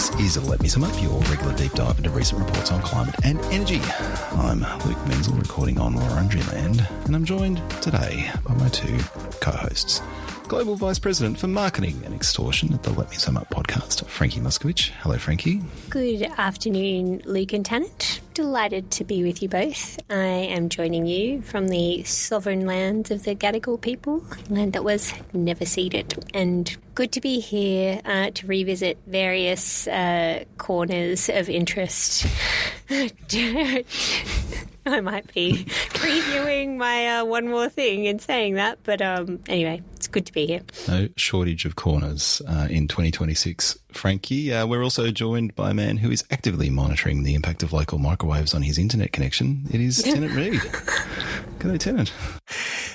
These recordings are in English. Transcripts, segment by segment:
This is Let Me Sum Up, your regular deep dive into recent reports on climate and energy. I'm Luke Menzel, recording on Wurundjeri land, and I'm joined today by my two co-hosts. Global Vice President for Marketing and Extortion at the Let Me Sum Up podcast, Frankie Muscovich. Hello, Frankie. Good afternoon, Luke and Tannant. Delighted to be with you both. I am joining you from the sovereign lands of the Gadigal people, land that was never ceded. And good to be here to revisit various corners of interest. I might be previewing my one more thing in saying that, but anyway, it's good to be here. No shortage of corners in 2026. Frankie, we're also joined by a man who is actively monitoring the impact of local microwaves on his internet connection. It is Tennant Reid. G'day, Tennant.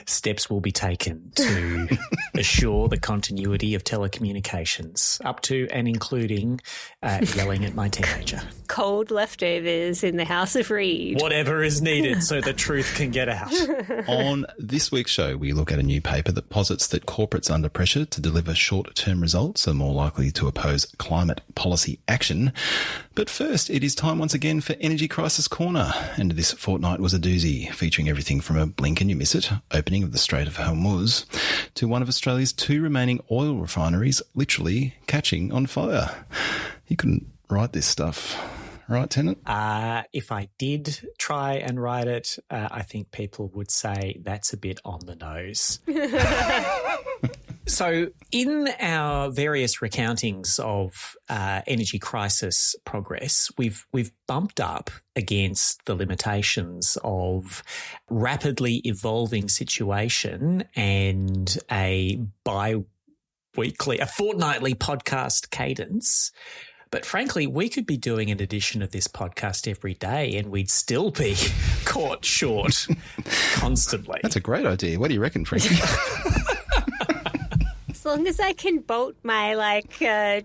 Steps will be taken to assure the continuity of telecommunications, up to and including yelling at my teenager. Cold leftovers in the House of Reid. Whatever is needed so the truth can get out. On this week's show, we look at a new paper that posits that corporates under pressure to deliver short-term results are more likely to oppose climate policy action. But first, it is time once again for Energy Crisis Corner. And this fortnight was a doozy, featuring everything from a blink and you miss it, opening of the Strait of Hormuz, to one of Australia's two remaining oil refineries literally catching on fire. You couldn't write this stuff, right, Tennant? If I did try and write it, I think people would say that's a bit on the nose. So in our various recountings of energy crisis progress, we've bumped up against the limitations of rapidly evolving situation and a fortnightly podcast cadence. But frankly, we could be doing an edition of this podcast every day and we'd still be caught short constantly. That's a great idea. What do you reckon, Frankie? As long as I can bolt my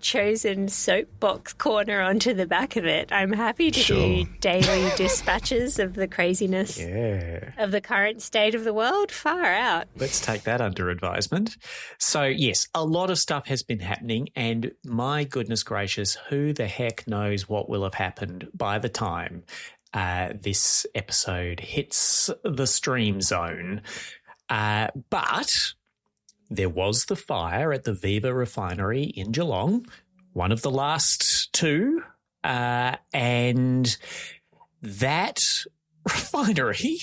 chosen soapbox corner onto the back of it, I'm happy to do daily dispatches of the craziness of the current state of the world. Far out. Let's take that under advisement. So yes, a lot of stuff has been happening, and my goodness gracious, who the heck knows what will have happened by the time this episode hits the stream zone. But there was the fire at the Viva refinery in Geelong, one of the last two, and that refinery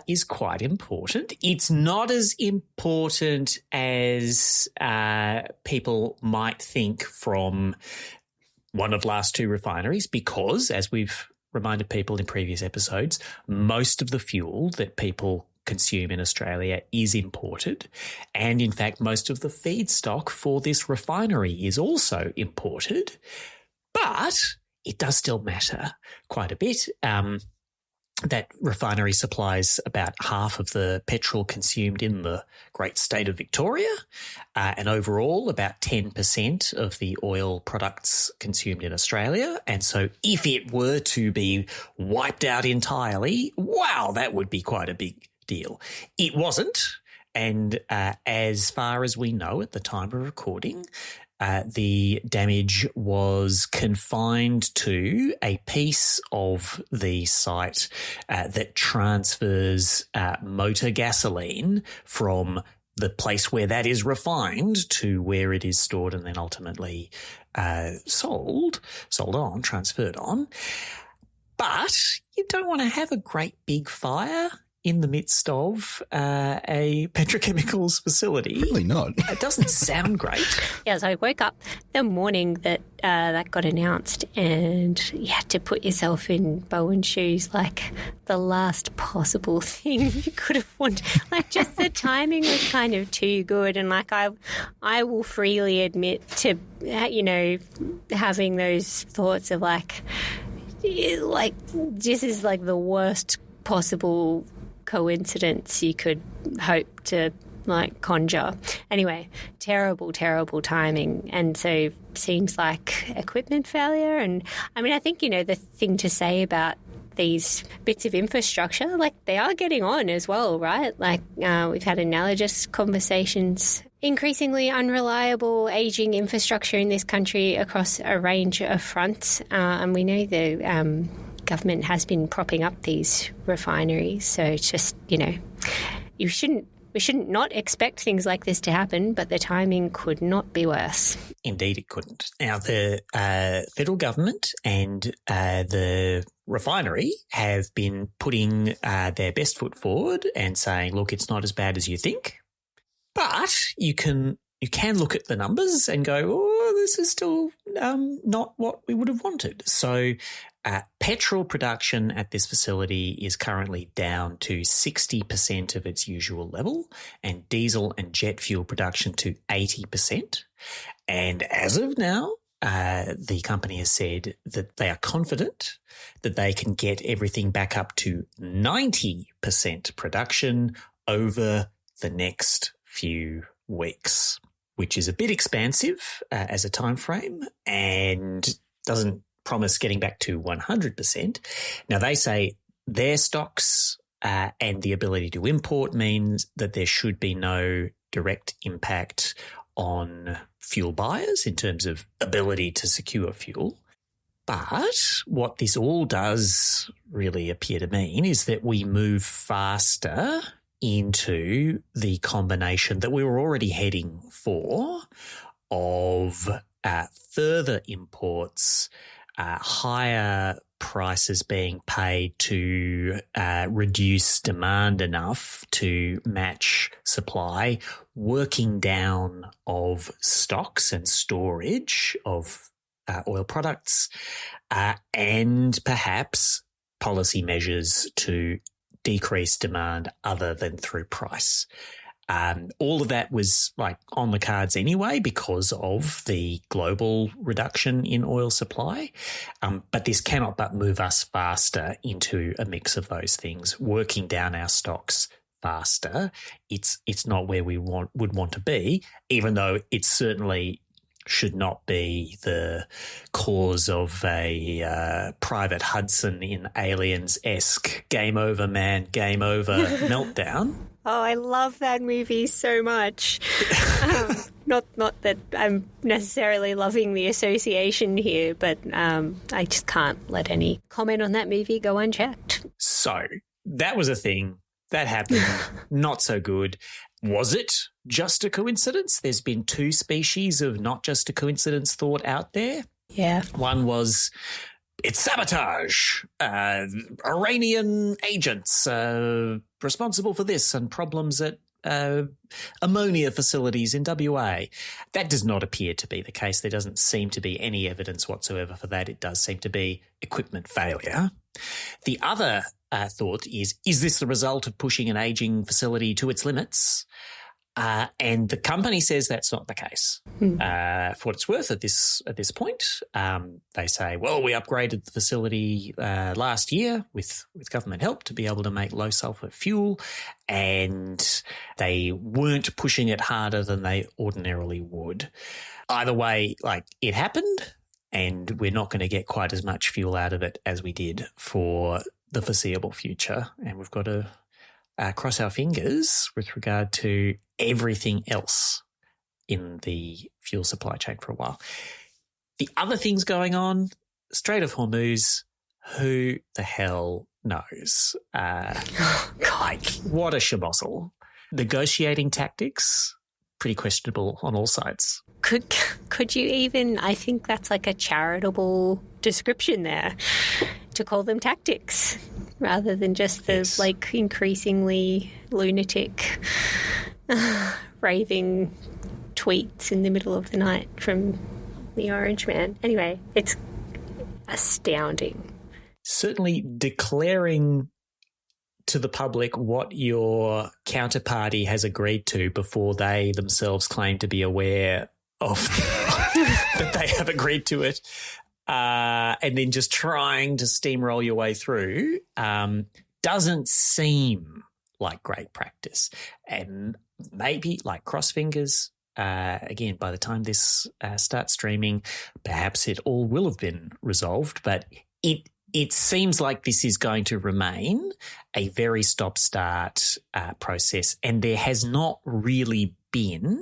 is quite important. It's not as important as people might think from one of the last two refineries because, as we've reminded people in previous episodes, most of the fuel that people consume in Australia is imported. And in fact, most of the feedstock for this refinery is also imported. But it does still matter quite a bit. That refinery supplies about half of the petrol consumed in the great state of Victoria, and overall about 10% of the oil products consumed in Australia. And so if it were to be wiped out entirely, wow, that would be quite a big deal. It wasn't, and as far as we know at the time of recording, the damage was confined to a piece of the site that transfers motor gasoline from the place where that is refined to where it is stored and then ultimately transferred on. But you don't want to have a great big fire in the midst of a petrochemicals facility. Really not. It doesn't sound great. Yeah, so I woke up the morning that that got announced, and you had to put yourself in Bowen's shoes, like the last possible thing you could have wanted. Like, just the timing was kind of too good, and like I will freely admit to, you know, having those thoughts of like this is like the worst possible coincidence you could hope to like conjure. Anyway, terrible timing. And so seems like equipment failure. And I mean, I think, you know, the thing to say about these bits of infrastructure, like they are getting on as well, right? Like we've had analogous conversations. Increasingly unreliable, ageing infrastructure in this country across a range of fronts. And we know the government has been propping up these refineries. So it's just, we shouldn't not expect things like this to happen, but the timing could not be worse. Indeed, it couldn't. Now, the federal government and the refinery have been putting their best foot forward and saying, look, it's not as bad as you think. But you can look at the numbers and go, oh, this is still not what we would have wanted. So petrol production at this facility is currently down to 60% of its usual level, and diesel and jet fuel production to 80%. And as of now, the company has said that they are confident that they can get everything back up to 90% production over the next few weeks, which is a bit expansive as a time frame and doesn't promise getting back to 100%. Now, they say their stocks and the ability to import means that there should be no direct impact on fuel buyers in terms of ability to secure fuel. But what this all does really appear to mean is that we move faster into the combination that we were already heading for of further imports, higher prices being paid to reduce demand enough to match supply, working down of stocks and storage of oil products, and perhaps policy measures to decrease demand other than through price. All of that was on the cards anyway because of the global reduction in oil supply. But this cannot but move us faster into a mix of those things, working down our stocks faster. It's not where we would want to be, even though it certainly should not be the cause of a Private Hudson in Aliens-esque game over, man, game over meltdown. Oh, I love that movie so much. Not that I'm necessarily loving the association here, but I just can't let any comment on that movie go unchecked. So that was a thing. That happened. Not so good. Was it just a coincidence? There's been two species of not just a coincidence thought out there. Yeah. One was it's sabotage, Iranian agents responsible for this and problems at ammonia facilities in WA. That does not appear to be the case. There doesn't seem to be any evidence whatsoever for that. It does seem to be equipment failure. The other thought is this the result of pushing an aging facility to its limits? And the company says that's not the case. For what it's worth at this point, they say, well, we upgraded the facility last year with government help to be able to make low sulfur fuel, and they weren't pushing it harder than they ordinarily would. Either way, it happened, and we're not going to get quite as much fuel out of it as we did for the foreseeable future, and we've got to cross our fingers with regard to everything else in the fuel supply chain for a while. The other things going on, Strait of Hormuz, who the hell knows? What a shabozzle. Negotiating tactics, pretty questionable on all sides. Could you even, I think that's like a charitable description there, to call them tactics rather than just the increasingly lunatic raving tweets in the middle of the night from the Orange Man. Anyway, it's astounding. Certainly declaring to the public what your counterparty has agreed to before they themselves claim to be aware of that they have agreed to it, and then just trying to steamroll your way through doesn't seem like great practice. And maybe, cross fingers, again, by the time this starts streaming, perhaps it all will have been resolved, but it it seems like this is going to remain a very stop-start process, and there has not really been,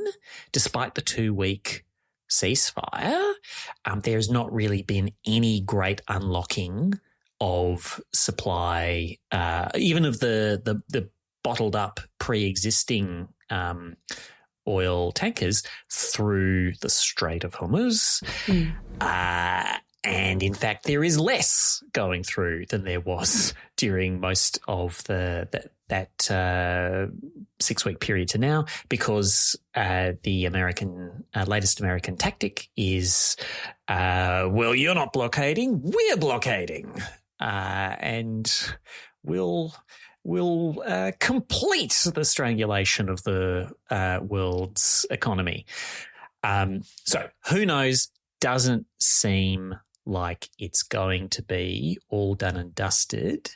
despite the 2-week ceasefire, there has not really been any great unlocking of supply, even of the bottled up pre-existing oil tankers through the Strait of Hormuz. And in fact, there is less going through than there was during most of that 6-week period to now, because the latest American tactic is, well, you're not blockading, we're blockading, and we'll complete the strangulation of the world's economy. So who knows? Doesn't seem like it's going to be all done and dusted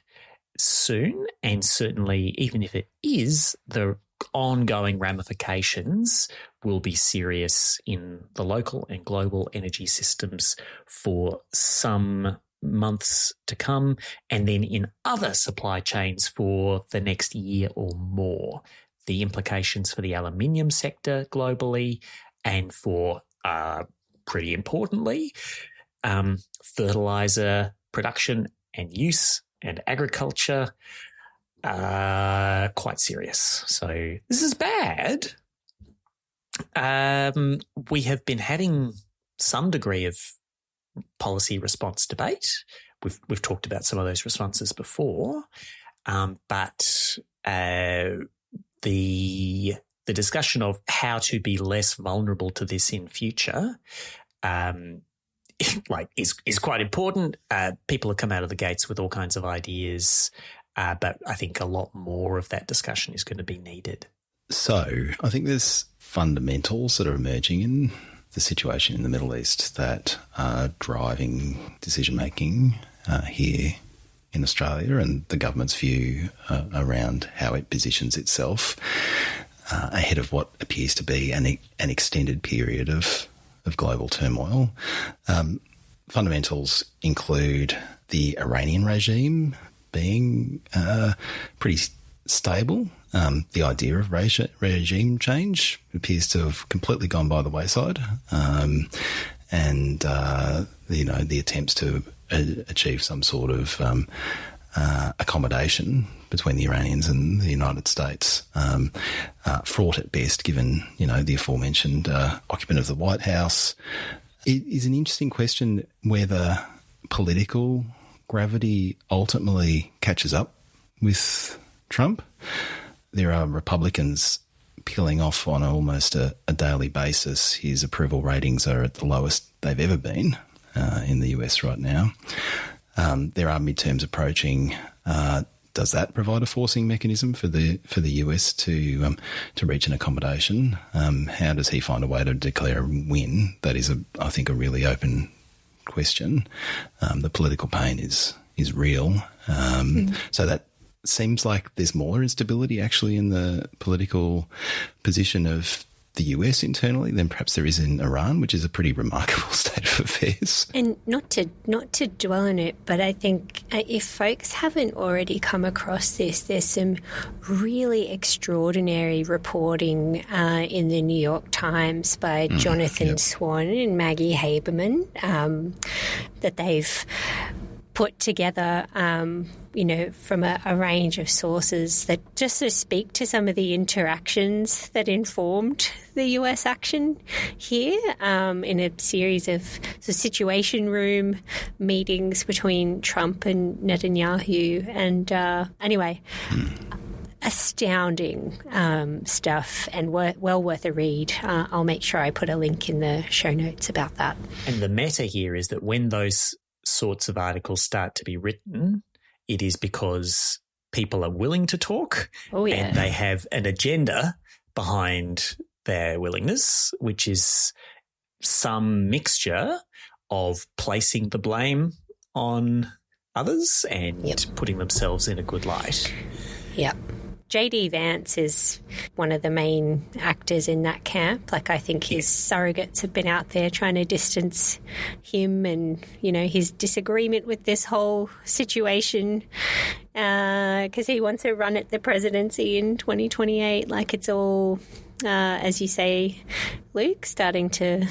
soon, and certainly even if it is, the ongoing ramifications will be serious in the local and global energy systems for some months to come, and then in other supply chains for the next year or more. The implications for the aluminium sector globally, and for pretty importantly, fertilizer production and use and agriculture, quite serious. So this is bad. We have been having some degree of policy response debate. We've talked about some of those responses before, but the discussion of how to be less vulnerable to this in future is quite important. People have come out of the gates with all kinds of ideas, but I think a lot more of that discussion is going to be needed. So I think there's fundamentals that are emerging in the situation in the Middle East that are driving decision-making here in Australia, and the government's view around how it positions itself ahead of what appears to be an extended period of global turmoil. Fundamentals include the Iranian regime being pretty stable. The idea of regime change appears to have completely gone by the wayside, and the attempts to achieve some sort of accommodation between the Iranians and the United States, fraught at best, given the aforementioned occupant of the White House. It is an interesting question whether political gravity ultimately catches up with Trump. There are Republicans peeling off on almost a daily basis. His approval ratings are at the lowest they've ever been in the US right now. There are midterms approaching. Does that provide a forcing mechanism for the US to reach an accommodation? How does he find a way to declare a win? That is, I think, a really open question. The political pain is real. So that seems like there's more instability actually in the political position of the US internally than perhaps there is in Iran, which is a pretty remarkable state of affairs. And not to dwell on it, but I think if folks haven't already come across this, there's some really extraordinary reporting in the New York Times by Jonathan Swan and Maggie Haberman that they've put together, from a range of sources that just to speak to some of the interactions that informed the US action here in a series of situation room meetings between Trump and Netanyahu. And anyway, astounding stuff, and well worth a read. I'll make sure I put a link in the show notes about that. And the meta here is that when those sorts of articles start to be written, it is because people are willing to talk and they have an agenda behind their willingness, which is some mixture of placing the blame on others and putting themselves in a good light. Yep. JD Vance is one of the main actors in that camp. Like, I think his surrogates have been out there trying to distance him and, you know, his disagreement with this whole situation because he wants to run at the presidency in 2028. Like, it's all, as you say, Luke, starting to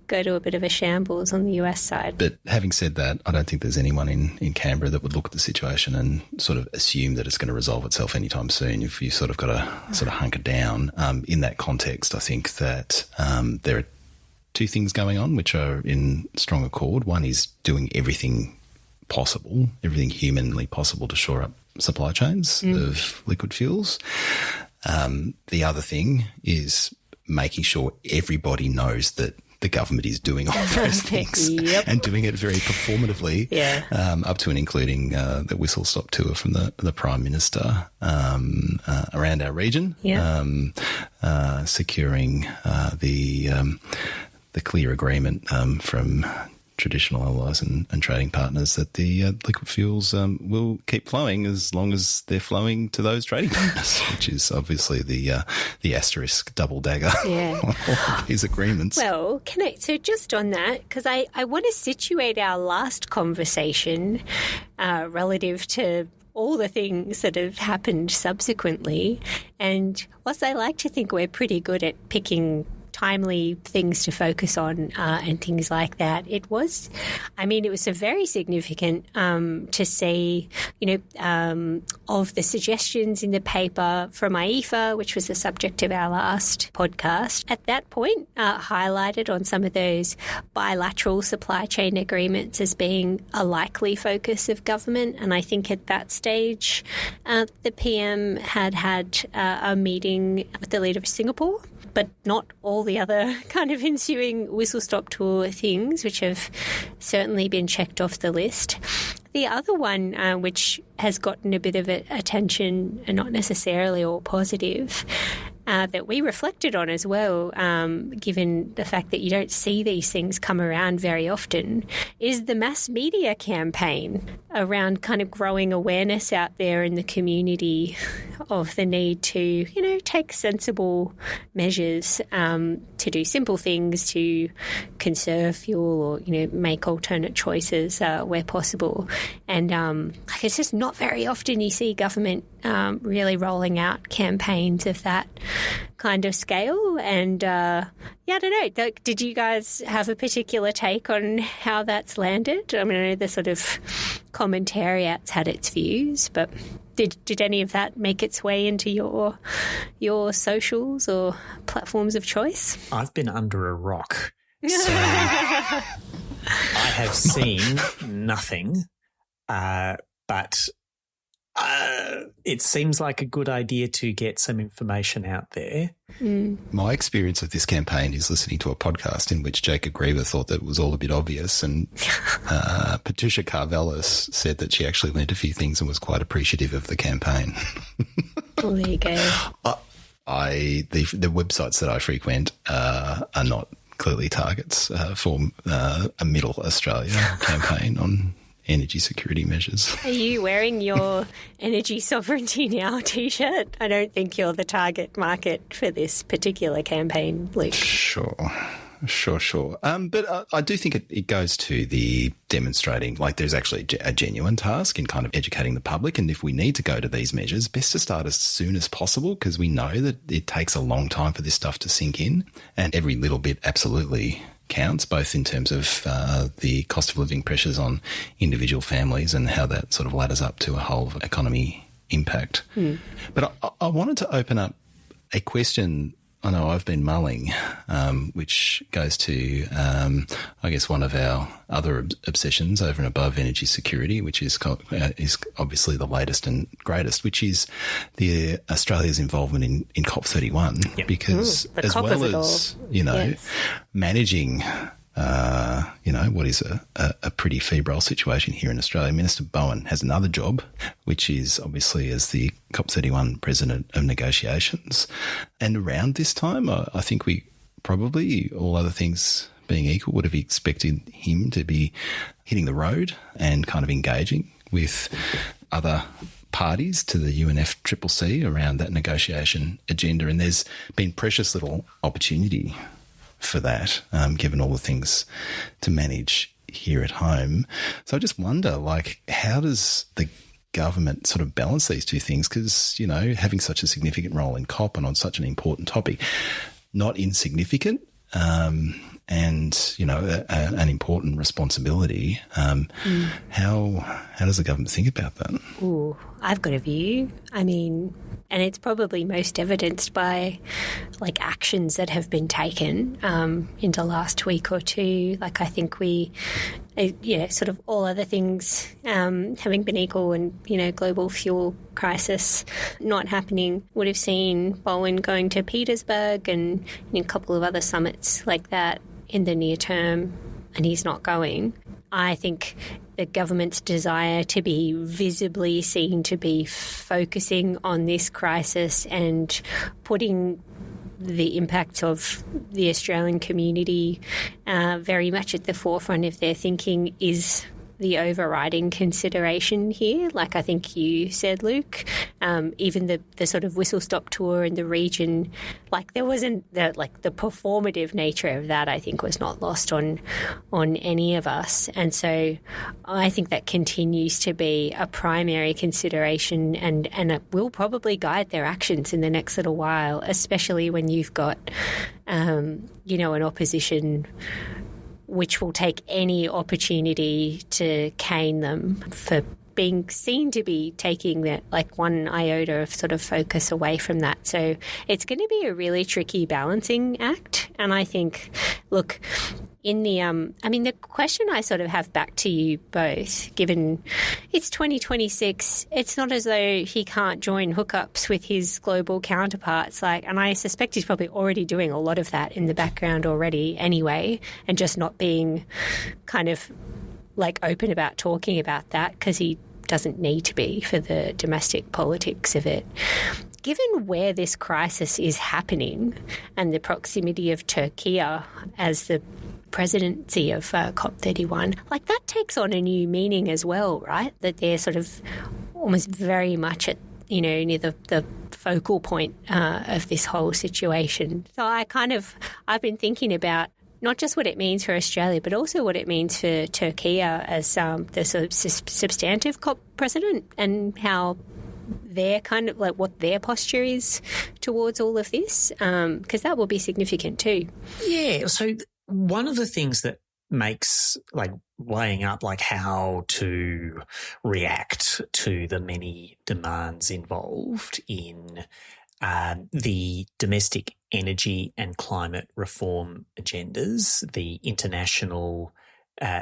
go to a bit of a shambles on the US side. But having said that, I don't think there's anyone in Canberra that would look at the situation and sort of assume that it's going to resolve itself anytime soon. If you sort of got to sort of hunker down in that context, I think that there are two things going on which are in strong accord. One is doing everything possible, everything humanly possible to shore up supply chains of liquid fuels. The other thing is making sure everybody knows that the government is doing all those things and doing it very performatively, up to and including the whistle-stop tour from the Prime Minister around our region, securing the clear agreement from traditional allies and trading partners that the liquid fuels will keep flowing as long as they're flowing to those trading partners, which is obviously the asterisk double dagger on all of these agreements. Well, so just on that, because I want to situate our last conversation relative to all the things that have happened subsequently. And whilst I like to think we're pretty good at picking timely things to focus on and things like that. It was so very significant to see, of the suggestions in the paper from IEFA, which was the subject of our last podcast, at that point highlighted on some of those bilateral supply chain agreements as being a likely focus of government. And I think at that stage, the PM had a meeting with the leader of Singapore, but not all the other kind of ensuing whistle-stop tour things, which have certainly been checked off the list. The other one, which has gotten a bit of attention, and not necessarily all positive, that we reflected on as well, given the fact that you don't see these things come around very often, is the mass media campaign around kind of growing awareness out there in the community of the need to, take sensible measures to do simple things to conserve fuel or, make alternate choices where possible. And it's just not very often you see government really rolling out campaigns of that kind of scale. And I don't know, did you guys have a particular take on how that's landed? I mean, I know the sort of commentariat's had its views, but did any of that make its way into your socials or platforms of choice? I've been under a rock, so I have seen nothing, but it seems like a good idea to get some information out there. My experience of this campaign is listening to a podcast in which Jacob Griever thought that it was all a bit obvious, and Patricia Carvelis said that she actually learned a few things and was quite appreciative of the campaign. Well, there you go. The websites that I frequent are not clearly targets for a middle Australia campaign on energy security measures. Are you wearing your energy sovereignty now T-shirt? I don't think you're the target market for this particular campaign, Luke. Sure. But I do think it goes to the demonstrating, like there's actually a genuine task in kind of educating the public. And if we need to go to these measures, best to start as soon as possible, because we know that it takes a long time for this stuff to sink in. And every little bit absolutely counts, both in terms of the cost of living pressures on individual families and how that sort of ladders up to a whole economy impact. But I wanted to open up a question I know I've been mulling, which goes to, I guess, one of our other obsessions over and above energy security, which is obviously the latest and greatest, which is the Australia's involvement in COP31, because as well as, managing what is a pretty febrile situation here in Australia, Minister Bowen has another job, which is obviously as the COP31 president of negotiations. And around this time, I think we probably, all other things being equal, would have expected him to be hitting the road and kind of engaging with other parties to the UNFCCC around that negotiation agenda, and there's been precious little opportunity for that, given all the things to manage here at home. So I just wonder, like, how does the government sort of balance these two things? Because, you know, having such a significant role in COP and on such an important topic, not insignificant, and, you know, an important responsibility. How does the government think about that? Ooh, I've got a view. I mean, and it's probably most evidenced by, like, actions that have been taken in the last week or two. Like, I think sort of all other things having been equal and, you know, global fuel crisis not happening, would have seen Bowen going to Petersburg and a couple of other summits like that in the near term, and he's not going. I think the government's desire to be visibly seen to be focusing on this crisis and putting the impact of the Australian community very much at the forefront of their thinking is the overriding consideration here. Like I think you said, Luke, even the sort of whistle-stop tour in the region, like there wasn't the performative nature of that, I think, was not lost on any of us. And so I think that continues to be a primary consideration, and it will probably guide their actions in the next little while, especially when you've got, an opposition which will take any opportunity to cane them for being seen to be taking that, like, one iota of sort of focus away from that. So it's going to be a really tricky balancing act. And I think, look, in the, the question I sort of have back to you both, given it's 2026, it's not as though he can't join hookups with his global counterparts. And I suspect he's probably already doing a lot of that in the background already anyway, and just not being kind of like open about talking about that because he doesn't need to be for the domestic politics of it. Given where this crisis is happening and the proximity of Turkey as the presidency of COP31, like that takes on a new meaning as well, right? That they're sort of almost very much at, near the focal point of this whole situation. So I've been thinking about not just what it means for Australia, but also what it means for Turkey as the sort of substantive COP president, and how their kind of, like, what their posture is towards all of this, because that will be significant too. Yeah, so one of the things that makes, like, weighing up, like, how to react to the many demands involved in the domestic energy and climate reform agendas, the international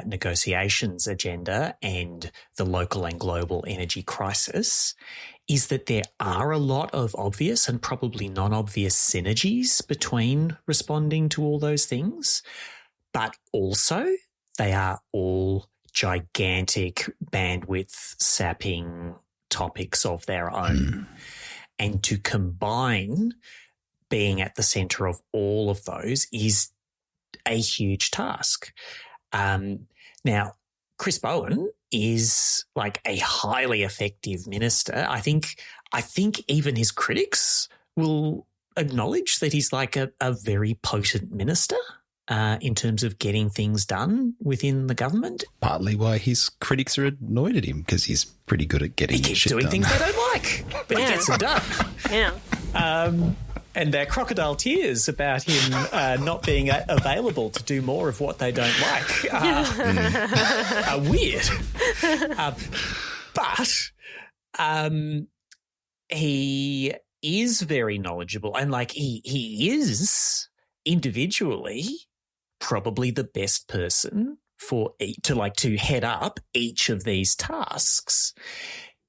negotiations agenda, and the local and global energy crisis, is that there are a lot of obvious and probably non-obvious synergies between responding to all those things, but also they are all gigantic bandwidth-sapping topics of their own. And to combine being at the centre of all of those is a huge task. Now, Chris Bowen is, like, a highly effective minister. I think even his critics will acknowledge that he's, like, a very potent minister in terms of getting things done within the government. Partly why his critics are annoyed at him, because he's pretty good at getting shit done. He keeps doing things they don't like, but he gets them done. Yeah. And their crocodile tears about him not being available to do more of what they don't like are weird. But he is very knowledgeable, and, like, he is individually probably the best person to head up each of these tasks.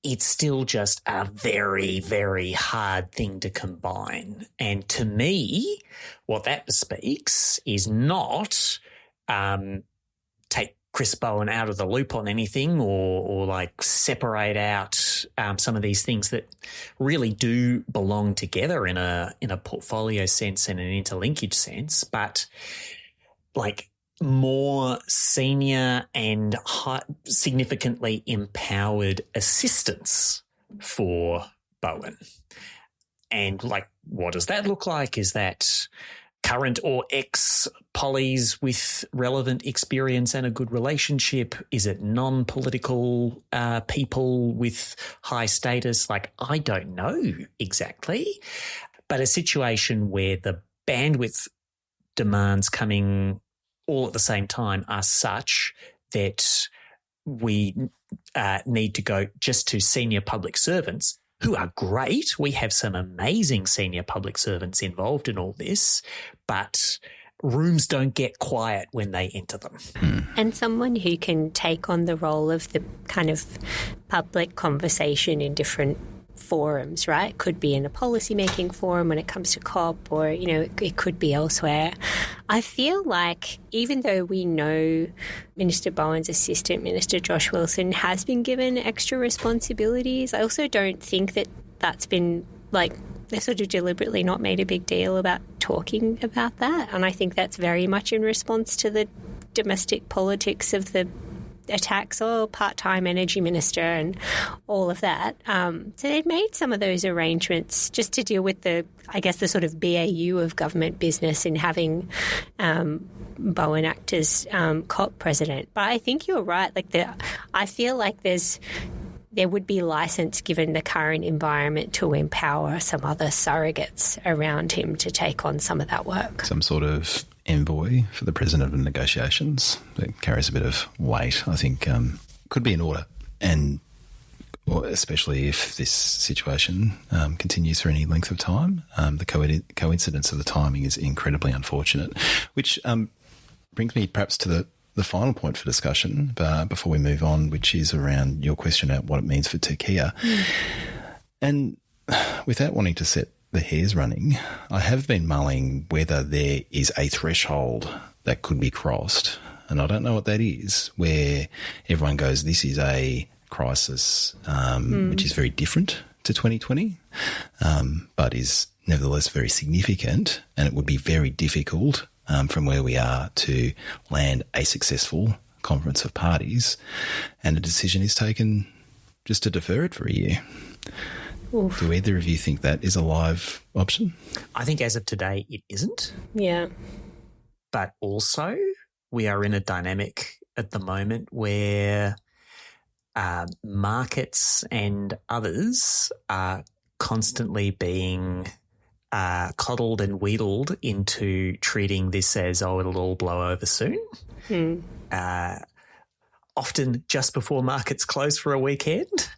It's still just a very, very hard thing to combine. And to me, what that bespeaks is not take Chris Bowen out of the loop on anything or like separate out some of these things that really do belong together in a portfolio sense and an interlinkage sense, but, like, more senior and significantly empowered assistance for Bowen. And, like, what does that look like? Is that current or ex-pollies with relevant experience and a good relationship? Is it non-political people with high status? Like, I don't know exactly. But a situation where the bandwidth demands coming all at the same time are such that we need to go just to senior public servants who are great. We have some amazing senior public servants involved in all this, but rooms don't get quiet when they enter them. And someone who can take on the role of the kind of public conversation in different forums, right? Could be in a policy-making forum when it comes to COP, or, you know, it could be elsewhere. I feel like even though we know Minister Bowen's assistant, Minister Josh Wilson, has been given extra responsibilities, I also don't think that that's been, like, they're sort of deliberately not made a big deal about talking about that. And I think that's very much in response to the domestic politics of the attacks, part-time energy minister and all of that. So they'd made some of those arrangements just to deal with the sort of BAU of government business in having Bowen act as COP president. But I think you're right. I feel like there would be license given the current environment to empower some other surrogates around him to take on some of that work. Some sort of envoy for the president of negotiations that carries a bit of weight, I think, could be in order. And especially if this situation continues for any length of time, the coincidence of the timing is incredibly unfortunate, which brings me perhaps to the final point for discussion before we move on, which is around your question about what it means for Turkey. And without wanting to set the hairs running, I have been mulling whether there is a threshold that could be crossed, and I don't know what that is, where everyone goes, this is a crisis which is very different to 2020, but is nevertheless very significant, and it would be very difficult from where we are to land a successful conference of parties, and a decision is taken just to defer it for a year. Oof. Do either of you think that is a live option? I think as of today it isn't. Yeah. But also we are in a dynamic at the moment where markets and others are constantly being coddled and wheedled into treating this as, it'll all blow over soon. Often just before markets close for a weekend.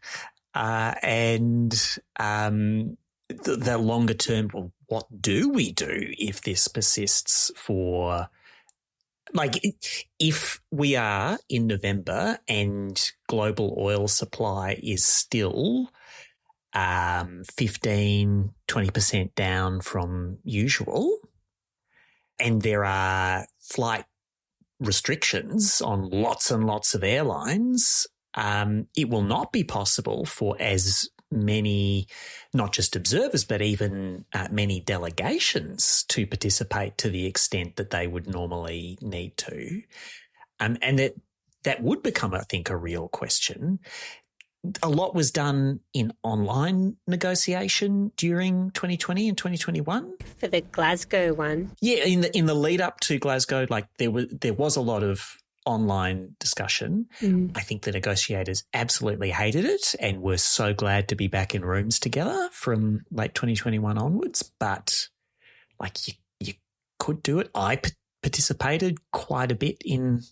And the longer term, well, what do we do if this persists for, like, if we are in November and global oil supply is still 15, 20% down from usual, and there are flight restrictions on lots and lots of airlines, it will not be possible for as many, not just observers, but even many delegations to participate to the extent that they would normally need to. And that would become, I think, a real question. A lot was done in online negotiation during 2020 and 2021. For the Glasgow one. Yeah, in the lead up to Glasgow, like there was a lot of online discussion. I think the negotiators absolutely hated it and were so glad to be back in rooms together from late 2021 onwards. But like you could do it. I participated quite a bit in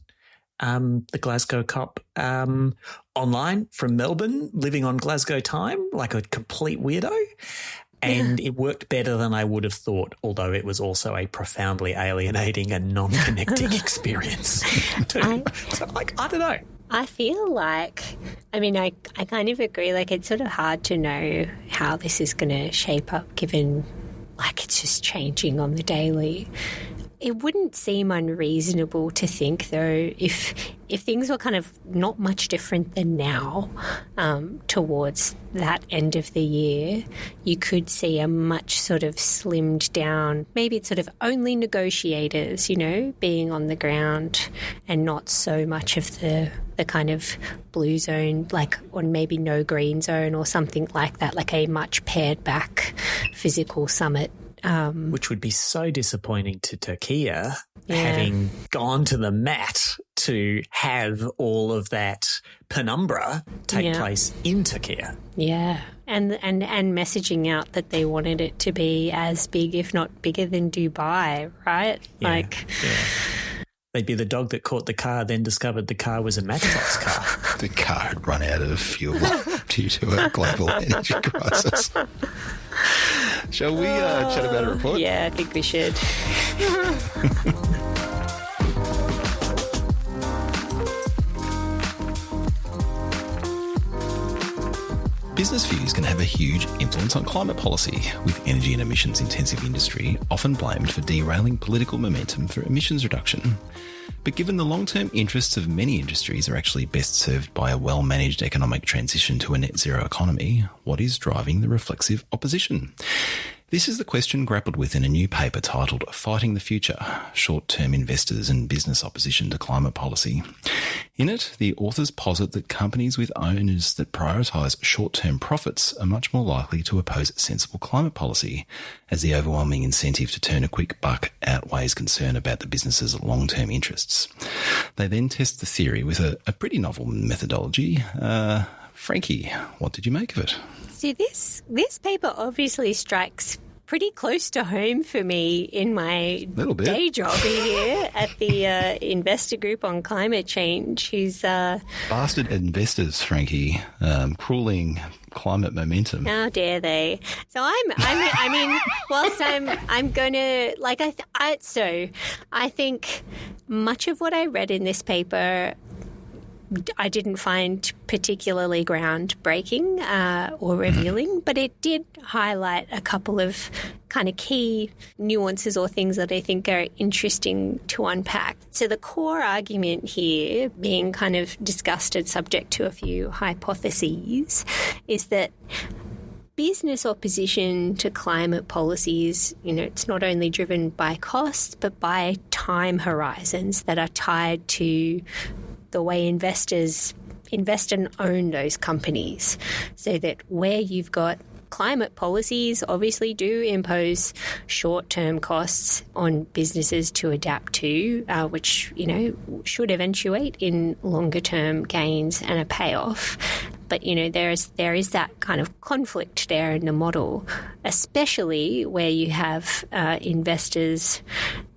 the Glasgow COP online from Melbourne, living on Glasgow time like a complete weirdo. And it worked better than I would have thought, although it was also a profoundly alienating and non-connecting experience too. So, I don't know. I feel like, I kind of agree, like it's sort of hard to know how this is going to shape up given, like, it's just changing on the daily. It wouldn't seem unreasonable to think, though, if things were kind of not much different than now, towards that end of the year, you could see a much sort of slimmed down, maybe it's sort of only negotiators, being on the ground and not so much of the kind of blue zone, or maybe no green zone or something like that, like a much pared back physical summit. Which would be so disappointing to Turkey, having gone to the mat to have all of that penumbra take place in Turkey. Yeah. And messaging out that they wanted it to be as big, if not bigger than Dubai, right? Yeah. They'd be the dog that caught the car, then discovered the car was a Matchbox car. The car had run out of fuel due to a global energy crisis. Shall we chat about a report? Yeah, I think we should. Business views can have a huge influence on climate policy, with energy and emissions intensive industry often blamed for derailing political momentum for emissions reduction. But given the long-term interests of many industries are actually best served by a well-managed economic transition to a net zero economy, what is driving the reflexive opposition? This is the question grappled with in a new paper titled Fighting the Future: Short-Term Investors and Business Opposition to Climate Policy. In it, the authors posit that companies with owners that prioritise short-term profits are much more likely to oppose sensible climate policy, as the overwhelming incentive to turn a quick buck outweighs concern about the business's long-term interests. They then test the theory with a pretty novel methodology. Frankie, what did you make of it? So this paper obviously strikes pretty close to home for me in my day job here at the investor group on climate change. Who's bastard investors, Frankie, crueling climate momentum. How dare they? So I mean, whilst I'm gonna I think much of what I read in this paper I didn't find particularly groundbreaking or revealing, but it did highlight a couple of kind of key nuances or things that I think are interesting to unpack. So the core argument here, being kind of discussed and subject to a few hypotheses, is that business opposition to climate policies, it's not only driven by costs, but by time horizons that are tied to the way investors invest and own those companies, so that where you've got climate policies obviously do impose short-term costs on businesses to adapt to, which, should eventuate in longer-term gains and a payoff. But, there is that kind of conflict there in the model, especially where you have investors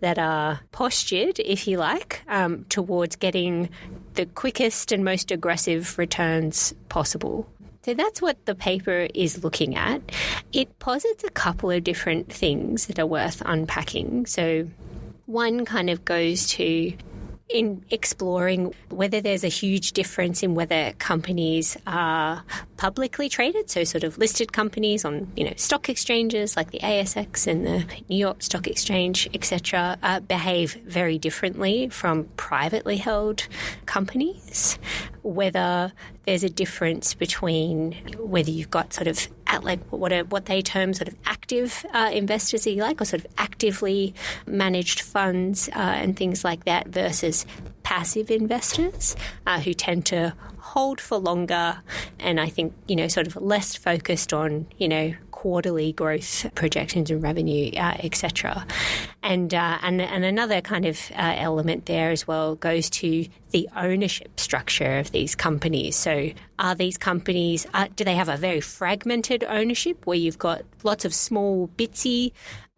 that are postured, if you like, towards getting the quickest and most aggressive returns possible. So that's what the paper is looking at. It posits a couple of different things that are worth unpacking. So one kind of goes to in exploring whether there's a huge difference in whether companies are publicly traded, so sort of listed companies on, stock exchanges like the ASX and the New York Stock Exchange, etc., behave very differently from privately held companies, whether there's a difference between whether you've got sort of what they term sort of active investors, if you like, or sort of actively managed funds and things like that, versus passive investors who tend to hold for longer and I think, sort of less focused on, quarterly growth projections and revenue, etc. And another kind of element there as well goes to the ownership structure of these companies. So are these companies, do they have a very fragmented ownership where you've got lots of small bitsy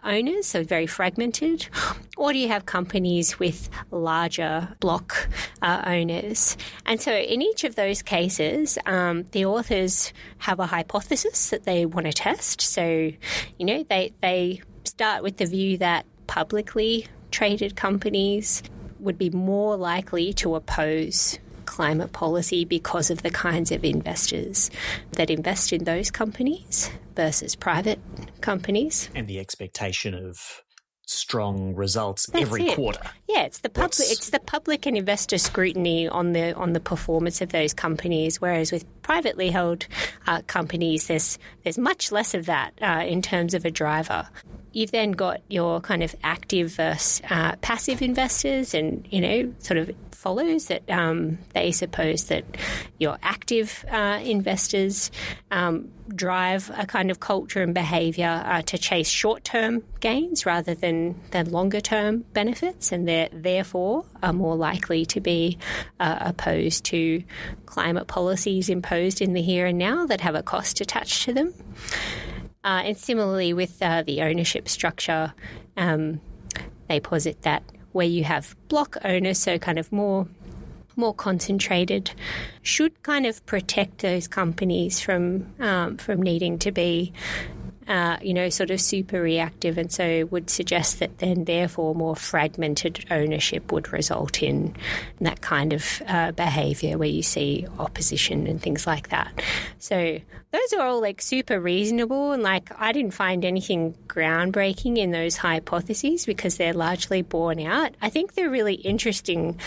owners, so very fragmented, or do you have companies with larger block owners? And so in each of those cases, the authors have a hypothesis that they want to test. So, they start with the view that publicly traded companies would be more likely to oppose climate policy because of the kinds of investors that invest in those companies versus private companies. And the expectation of strong results That's every it. quarter. Yeah, it's the public and investor scrutiny on the performance of those companies. Whereas with privately held companies, there's much less of that in terms of a driver. You've then got your kind of active versus passive investors, and sort of follows that they suppose that your active investors drive a kind of culture and behaviour to chase short-term gains rather than longer-term benefits, and they're therefore are more likely to be opposed to climate policies imposed in the here and now that have a cost attached to them. And similarly with the ownership structure, they posit that where you have block owners, so kind of more concentrated, should kind of protect those companies from needing to be sort of super reactive, and so would suggest that then therefore more fragmented ownership would result in that kind of behaviour where you see opposition and things like that. So those are all like super reasonable, and like I didn't find anything groundbreaking in those hypotheses because they're largely borne out. I think the really interesting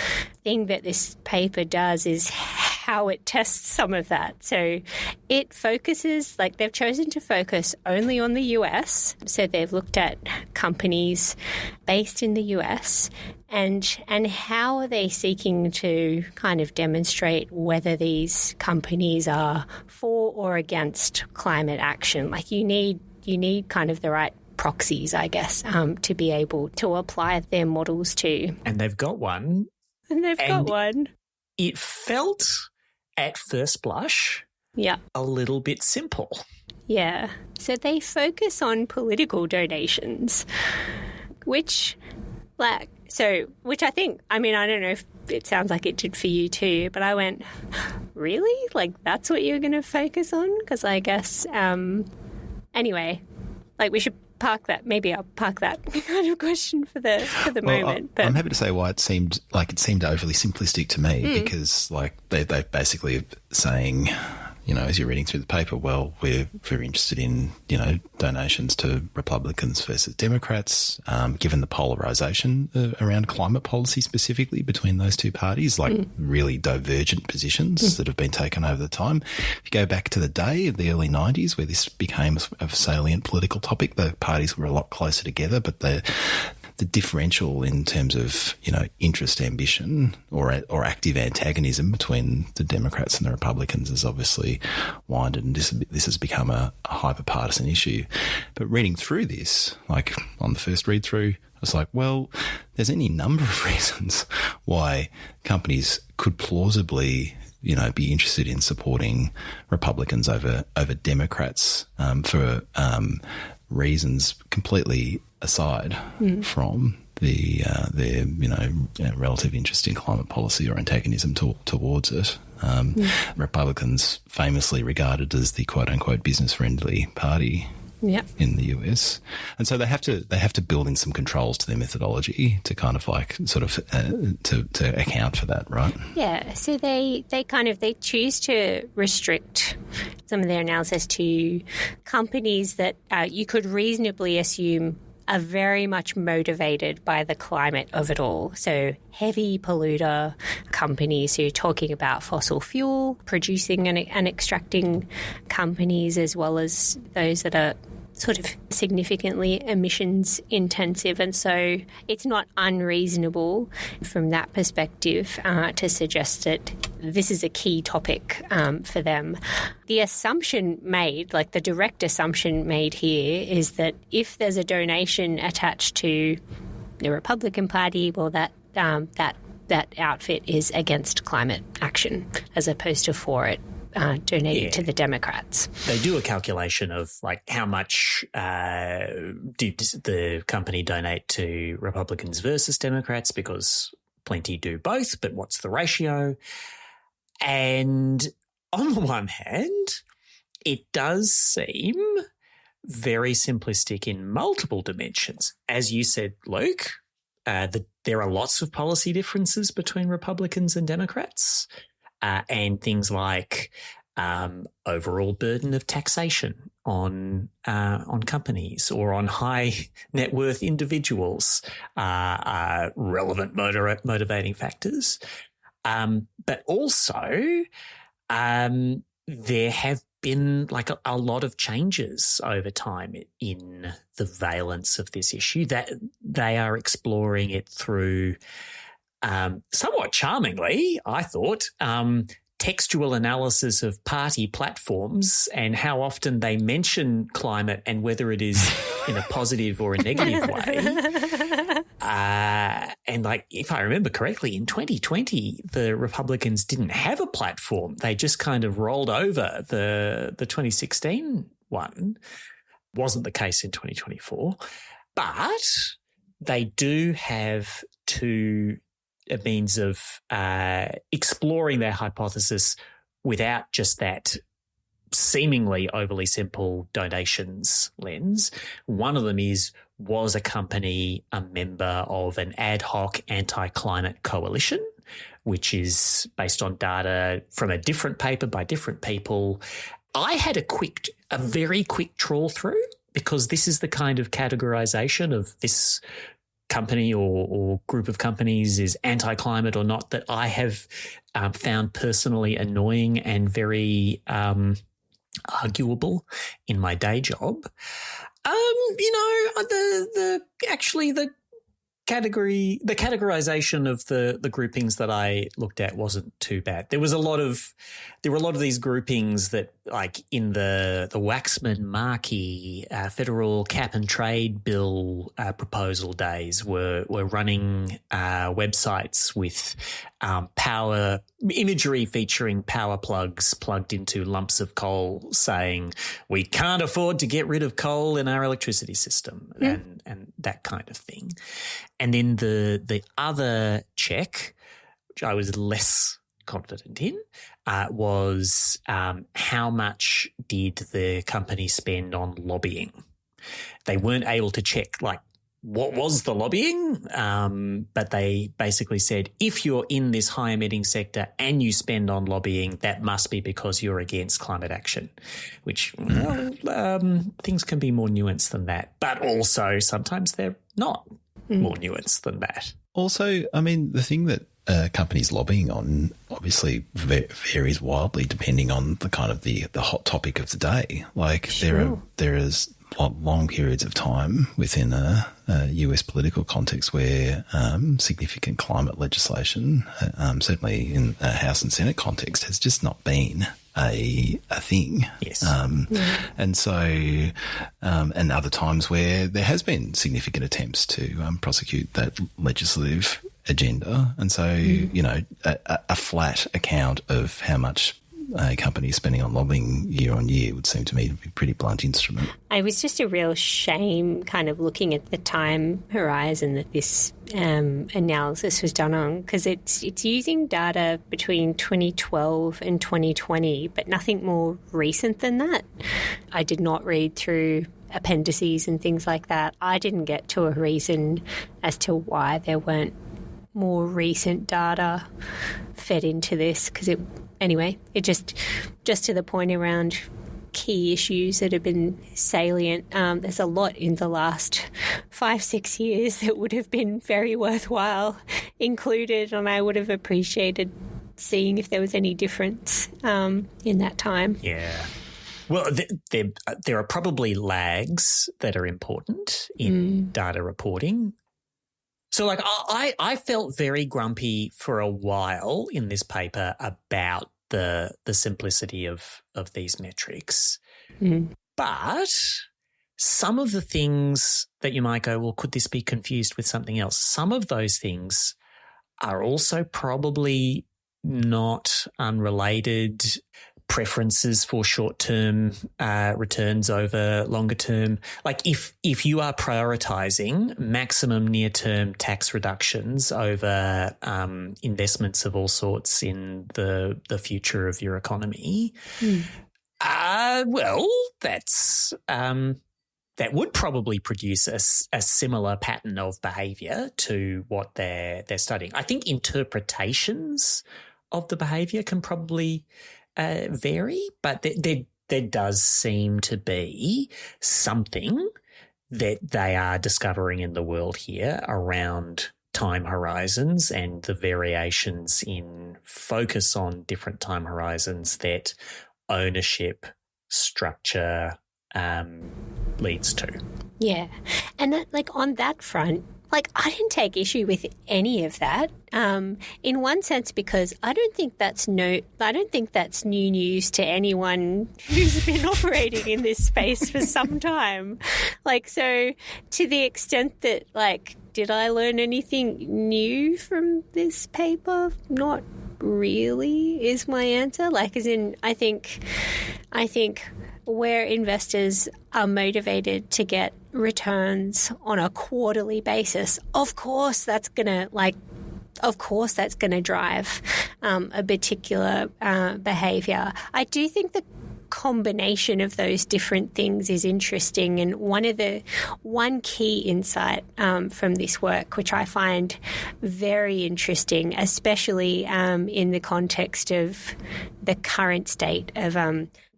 thing that this paper does is how it tests some of that. So it focuses, like they've chosen to focus only on the US. So they've looked at companies based in the US and how are they seeking to kind of demonstrate whether these companies are for or against climate action. Like you need kind of the right proxies, I guess, to be able to apply their models to. And they've got one. It felt at first blush, a little bit simple. Yeah. So they focus on political donations, which I think, I mean, I don't know if it sounds like it did for you too, but I went, really? Like that's what you're going to focus on? Because I guess, anyway, like we should park that. Maybe I'll park that kind of question for the moment. But I'm happy to say why it seemed overly simplistic to me because like they basically saying, as you're reading through the paper, well, we're very interested in, donations to Republicans versus Democrats, given the polarisation around climate policy specifically between those two parties, like really divergent positions that have been taken over the time. If you go back to the day of the early 90s where this became a salient political topic, the parties were a lot closer together, but the differential in terms of, interest, ambition or active antagonism between the Democrats and the Republicans has obviously widened, and this has become a hyper-partisan issue. But reading through this, like on the first read through, I was like, well, there's any number of reasons why companies could plausibly be interested in supporting Republicans over Democrats for reasons completely aside from their relative interest in climate policy or antagonism towards it. Republicans famously regarded as the quote unquote business friendly party. In the US, and so they have to build in some controls to their methodology to kind of like sort of to account for that, right? Yeah. So they choose to restrict some of their analysis to companies that you could reasonably assume are very much motivated by the climate of it all. So heavy polluter companies who are talking about fossil fuel, producing and extracting companies, as well as those that are sort of significantly emissions intensive. And so it's not unreasonable from that perspective to suggest that this is a key topic for them. The assumption made, like the direct assumption made here, is that if there's a donation attached to the Republican Party, well, that outfit is against climate action as opposed to for it. Donating to the Democrats. They do a calculation of like how much did the company donate to Republicans versus Democrats, because plenty do both, but what's the ratio? And on the one hand, it does seem very simplistic in multiple dimensions. As you said, Luke, there are lots of policy differences between Republicans and Democrats. And things like overall burden of taxation on companies or on high net worth individuals are relevant motivating factors. But also, there have been like a lot of changes over time in the valence of this issue, that they are exploring it through somewhat charmingly, I thought, textual analysis of party platforms and how often they mention climate and whether it is in a positive or a negative way. And like, if I remember correctly, in 2020, the Republicans didn't have a platform. They just kind of rolled over the 2016 one. Wasn't the case in 2024. But they do have two a means of exploring their hypothesis without just that seemingly overly simple donations lens. One of them is, was a company a member of an ad hoc anti-climate coalition, which is based on data from a different paper by different people. I had a very quick trawl through, because this is the kind of categorization of this company or group of companies is anti-climate or not that I have found personally annoying and very arguable in my day job. The categorization of the groupings that I looked at wasn't too bad. There were a lot of these groupings that, like in the Waxman-Markey federal cap and trade bill proposal days, were running websites with power imagery featuring power plugs plugged into lumps of coal, saying we can't afford to get rid of coal in our electricity system, and that kind of thing. And then the other check, which I was less confident in, was how much did the company spend on lobbying? They weren't able to check, like, what was the lobbying, but they basically said, if you're in this high-emitting sector and you spend on lobbying, that must be because you're against climate action, which things can be more nuanced than that. But also sometimes they're not more nuanced than that. Also, I mean, the thing that companies lobbying on obviously varies wildly depending on the kind of the hot topic of the day. Like there is long periods of time within a US political context where significant climate legislation, certainly in a House and Senate context, has just not been a thing. Yes. And so, and other times where there has been significant attempts to prosecute that legislative agenda. And so, a flat account of how much a company is spending on lobbying year on year would seem to me to be a pretty blunt instrument. It was just a real shame kind of looking at the time horizon that this analysis was done on, because it's using data between 2012 and 2020, but nothing more recent than that. I did not read through appendices and things like that. I didn't get to a reason as to why there weren't more recent data fed into this, because it just to the point around key issues that have been salient. There's a lot in the last 5-6 years that would have been very worthwhile included, and I would have appreciated seeing if there was any difference in that time. Yeah. Well, there are probably lags that are important in data reporting. So, like, I felt very grumpy for a while in this paper about the simplicity of these metrics. But some of the things that you might go, well, could this be confused with something else? Some of those things are also probably not unrelated preferences for short-term returns over longer-term. Like if you are prioritising maximum near-term tax reductions over investments of all sorts in the future of your economy, well, that's that would probably produce a similar pattern of behaviour to what they're studying. I think interpretations of the behaviour can probably vary, but there does seem to be something that they are discovering in the world here around time horizons and the variations in focus on different time horizons that ownership structure leads to. Yeah. And on that front, I didn't take issue with any of that. In one sense, because I don't think that's new news to anyone who's been operating in this space for some time. So to the extent that, did I learn anything new from this paper? Not really is my answer. As in, I think where investors are motivated to get returns on a quarterly basis, of course that's going to drive a particular behaviour. I do think the combination of those different things is interesting, and one key insight from this work, which I find very interesting, especially in the context of the current state of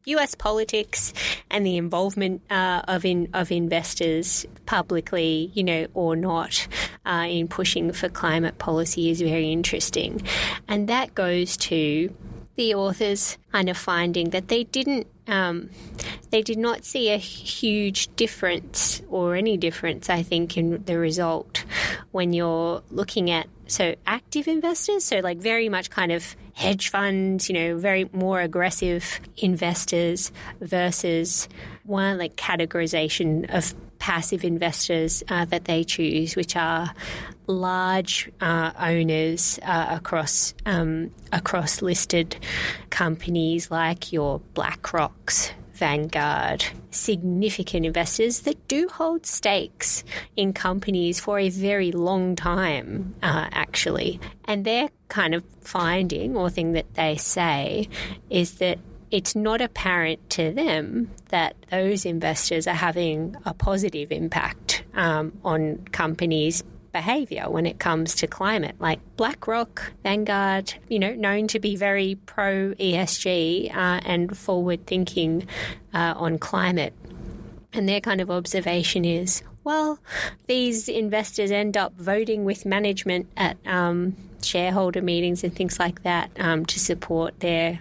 US politics and the involvement of investors publicly, or not, in pushing for climate policy is very interesting. And that goes to the authors kind of finding that they did not see a huge difference or any difference, I think, in the result when you're looking at active investors, very much kind of hedge funds, very more aggressive investors versus one categorization of passive investors that they choose, which are large owners across listed companies like your BlackRocks, Vanguard, significant investors that do hold stakes in companies for a very long time, actually. And their kind of finding or thing that they say is that it's not apparent to them that those investors are having a positive impact on companies' behaviour when it comes to climate. Like BlackRock, Vanguard, known to be very pro ESG and forward thinking on climate. And their kind of observation is, well, these investors end up voting with management at shareholder meetings and things like that to support their,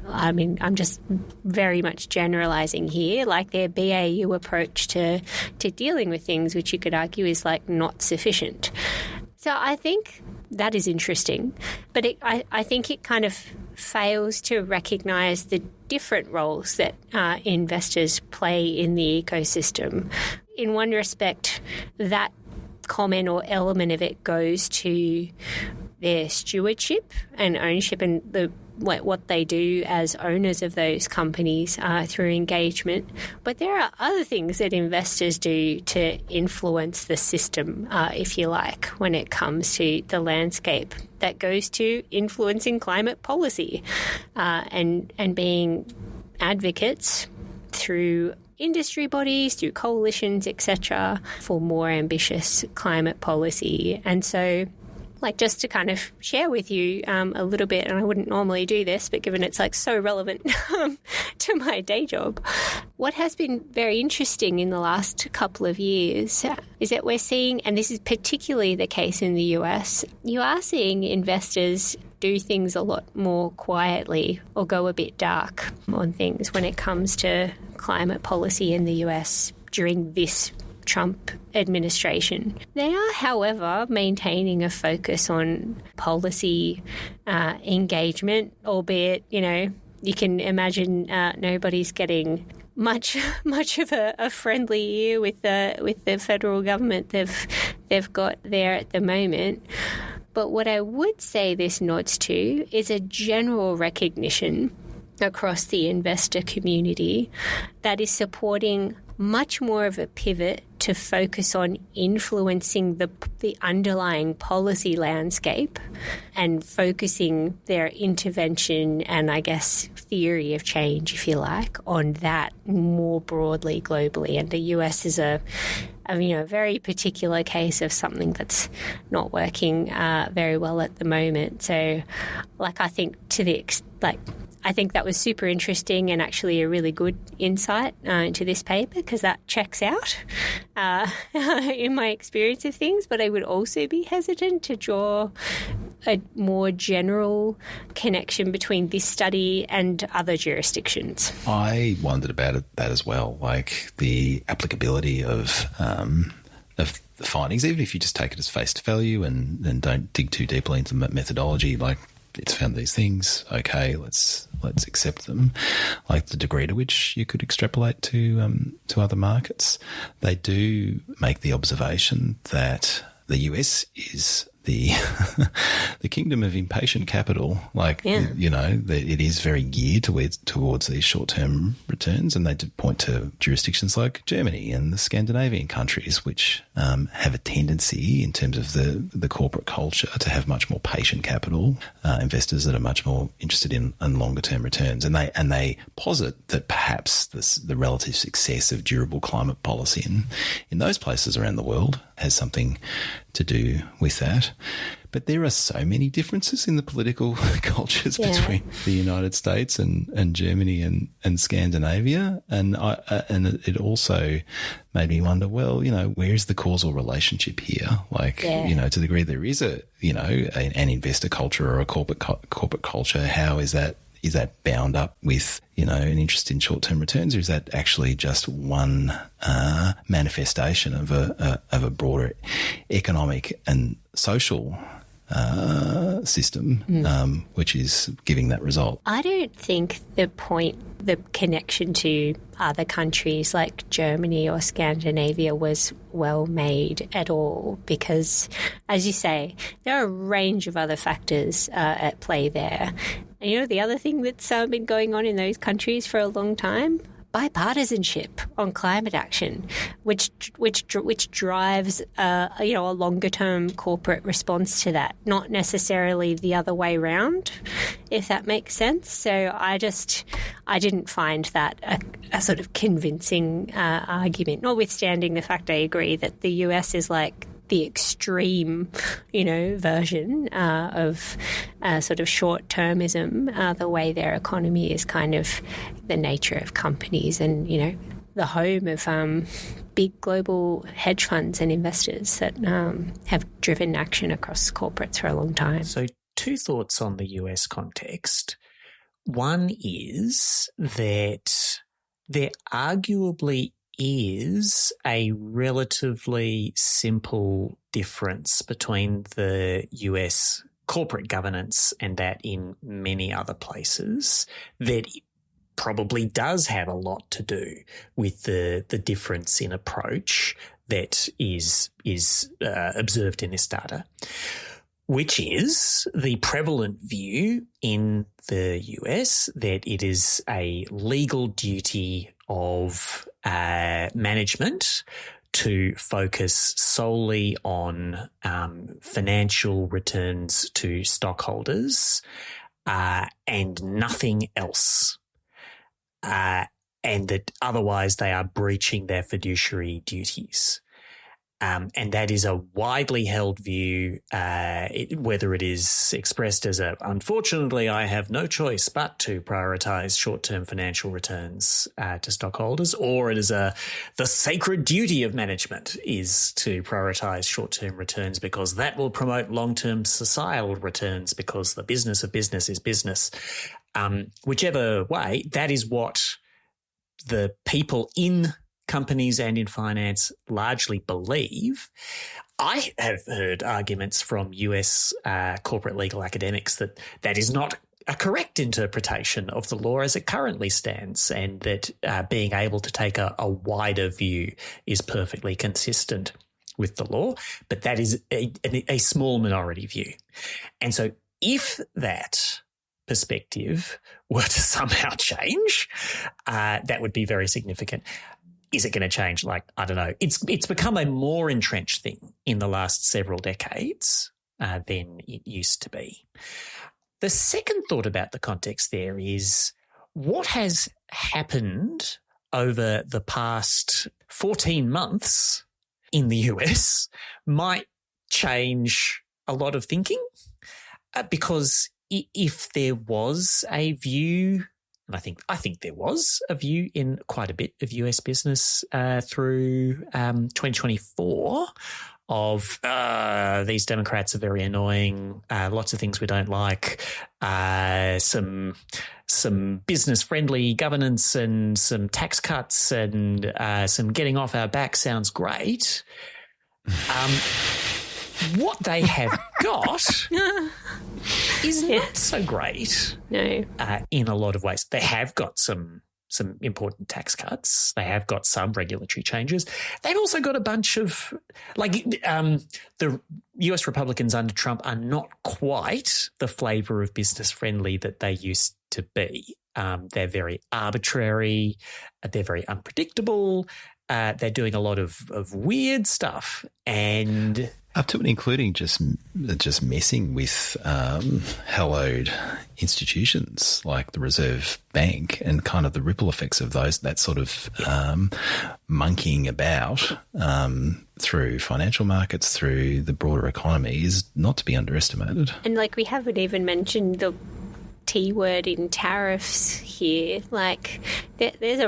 I'm just very much generalising here, their BAU approach to dealing with things, which you could argue is not sufficient. So I think that is interesting, but I think it kind of fails to recognise the different roles that investors play in the ecosystem. In one respect, that comment or element of it goes to their stewardship and ownership and what they do as owners of those companies through engagement. But there are other things that investors do to influence the system, if you like, when it comes to the landscape. That goes to influencing climate policy and being advocates through industry bodies, through coalitions, etc., for more ambitious climate policy. And so, just to kind of share with you a little bit, and I wouldn't normally do this, but given it's so relevant to my day job, what has been very interesting in the last couple of years is that we're seeing, and this is particularly the case in the US, you are seeing investors do things a lot more quietly or go a bit dark on things when it comes to climate policy in the US during this Trump administration. They are, however, maintaining a focus on policy engagement, albeit, you can imagine nobody's getting much of a friendly ear with the federal government they've got there at the moment. But what I would say this nods to is a general recognition across the investor community that is supporting much more of a pivot to focus on influencing the underlying policy landscape and focusing their intervention and, I guess, theory of change, if you like, on that more broadly globally. And the US is a very particular case of something that's not working very well at the moment. So, I think I think that was super interesting and actually a really good insight into this paper, because that checks out in my experience of things. But I would also be hesitant to draw a more general connection between this study and other jurisdictions. I wondered about that as well, like the applicability of the findings, even if you just take it as face value and don't dig too deeply into methodology, like it's found these things, okay, let's accept them. Like the degree to which you could extrapolate to other markets. They do make the observation that the US is the kingdom of impatient capital. Like, you know, it is very geared towards these short-term returns, and they did point to jurisdictions like Germany and the Scandinavian countries, which have a tendency in terms of the corporate culture to have much more patient capital, investors that are much more interested in longer-term returns. And they posit that perhaps the relative success of durable climate policy in those places around the world has something to do with that. But there are so many differences in the political cultures between the United States and Germany and Scandinavia. And it also made me wonder, well, you know, where is the causal relationship here? Like, you know, to the degree there is an investor culture or a corporate culture, how is that? Is that bound up with, you know, an interest in short-term returns, or is that actually just one manifestation of a broader economic and social system, which is giving that result? I don't think the connection to other countries like Germany or Scandinavia was well made at all, because, as you say, there are a range of other factors at play there. And you know, the other thing that's been going on in those countries for a long time? Bipartisanship on climate action, which drives a longer term corporate response to that, not necessarily the other way round, if that makes sense. So I didn't find that a sort of convincing argument, notwithstanding the fact I agree that the US is like the extreme, version of sort of short-termism, the way their economy is kind of the nature of companies and, the home of big global hedge funds and investors that have driven action across corporates for a long time. So 2 thoughts on the US context. One is that there arguably is a relatively simple difference between the US corporate governance and that in many other places that probably does have a lot to do with the difference in approach that is observed in this data, which is the prevalent view in the US that it is a legal duty of management to focus solely on financial returns to stockholders and nothing else, and that otherwise they are breaching their fiduciary duties. And that is a widely held view, whether it is expressed as unfortunately, I have no choice but to prioritise short-term financial returns to stockholders, or it is the sacred duty of management is to prioritise short-term returns because that will promote long-term societal returns because the business of business is business. Whichever way, that is what the people in companies and in finance largely believe. I have heard arguments from US corporate legal academics that is not a correct interpretation of the law as it currently stands, and that being able to take a wider view is perfectly consistent with the law, but that is a small minority view. And so if that perspective were to somehow change, that would be very significant. Is it going to change? I don't know. It's become a more entrenched thing in the last several decades than it used to be. The second thought about the context there is what has happened over the past 14 months in the US might change a lot of thinking, because if there was a view, and I think there was a view in quite a bit of US business through 2024 of these Democrats are very annoying, lots of things we don't like, some business-friendly governance and some tax cuts and some getting off our back sounds great. What they have got is not so great. No. In a lot of ways. They have got some important tax cuts. They have got some regulatory changes. They've also got a bunch of, the US Republicans under Trump are not quite the flavour of business-friendly that they used to be. They're very arbitrary. They're very unpredictable. They're doing a lot of weird stuff, and up to and including just messing with hallowed institutions like the Reserve Bank and kind of the ripple effects of that sort of monkeying about through financial markets, through the broader economy is not to be underestimated. And we haven't even mentioned the T word in tariffs here. There's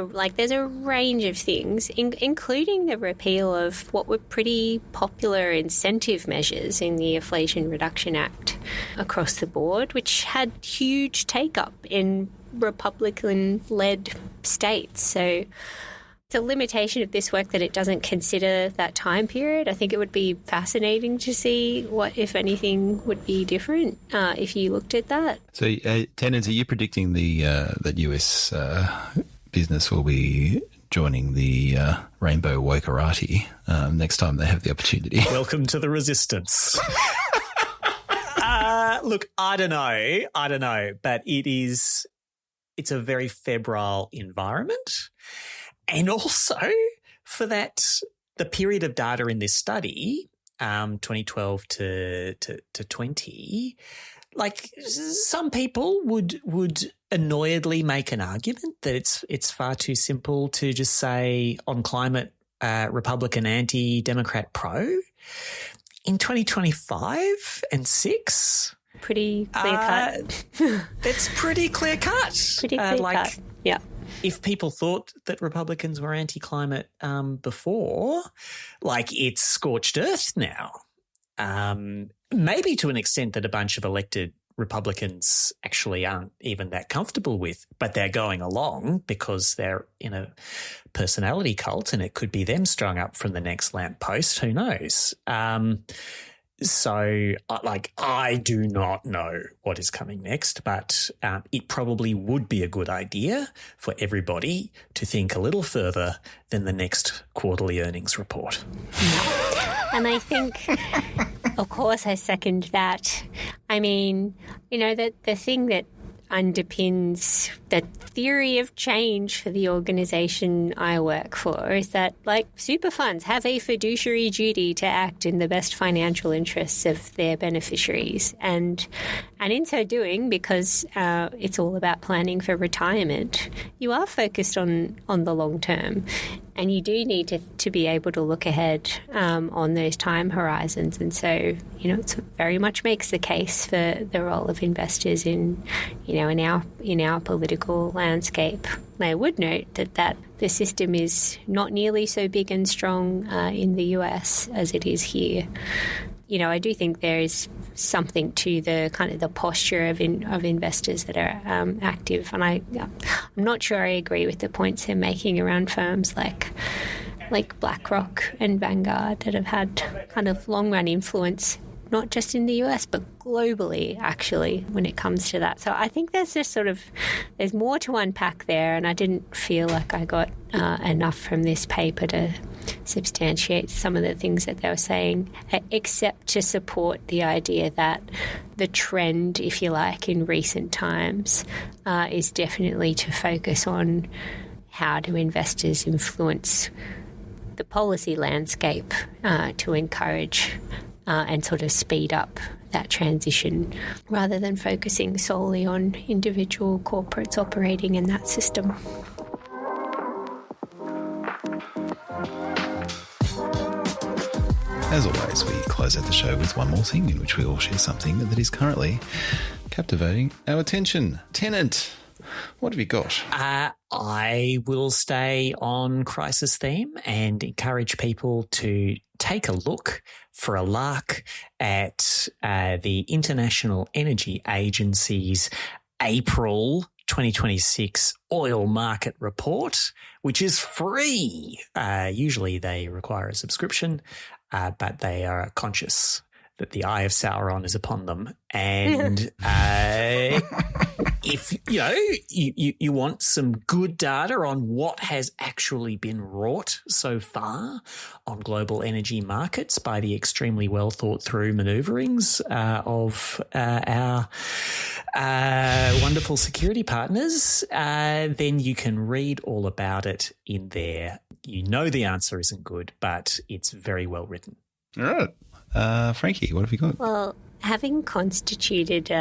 a range of things, including the repeal of what were pretty popular incentive measures in the Inflation Reduction Act across the board, which had huge take-up in Republican-led states. So it's a limitation of this work that it doesn't consider that time period. I think it would be fascinating to see what, if anything, would be different if you looked at that. So, Tennant, are you predicting that US business will be joining the Rainbow Wokerati next time they have the opportunity? Welcome to the resistance. Look, I don't know, but it's a very febrile environment. And also for that, the period of data in this study, 2012 to 20, some people would annoyedly make an argument that it's far too simple to just say on climate Republican anti-Democrat pro. In 2025 and 6, pretty clear cut. It's pretty clear cut. Pretty clear cut. Yeah. If people thought that Republicans were anti-climate before, it's scorched earth now. Maybe to an extent that a bunch of elected Republicans actually aren't even that comfortable with, but they're going along because they're in a personality cult and it could be them strung up from the next lamppost. Who knows? So, I do not know what is coming next, but it probably would be a good idea for everybody to think a little further than the next quarterly earnings report. And I think, of course, I second that. I mean, the thing that underpins the theory of change for the organisation I work for is that, super funds have a fiduciary duty to act in the best financial interests of their beneficiaries. And in so doing, because it's all about planning for retirement, you are focused on the long term. And you do need to be able to look ahead on those time horizons. And so, it very much makes the case for the role of investors in our political landscape. And I would note that the system is not nearly so big and strong in the US as it is here. I do think there is something to the kind of the posture of investors that are active, and I'm not sure I agree with the points they're making around firms like BlackRock and Vanguard that have had kind of long run influence, not just in the US but globally, actually, when it comes to that. So I think there's there's more to unpack there, and I didn't feel like I got enough from this paper to substantiate some of the things that they were saying, except to support the idea that the trend, if you like, in recent times is definitely to focus on how do investors influence the policy landscape to encourage and sort of speed up that transition, rather than focusing solely on individual corporates operating in that system. As always, we close out the show with one more thing in which we all share something that is currently captivating our attention. Tennant, what have you got? I will stay on crisis theme and encourage people to take a look for a lark at the International Energy Agency's April 2026 oil market report, which is free. Usually they require a subscription, but they are conscious that the eye of Sauron is upon them. And if, you want some good data on what has actually been wrought so far on global energy markets by the extremely well thought through manoeuvrings of our wonderful security partners, then you can read all about it in there. You know the answer isn't good, but it's very well written. All right. Frankie, what have you got? Well, having constituted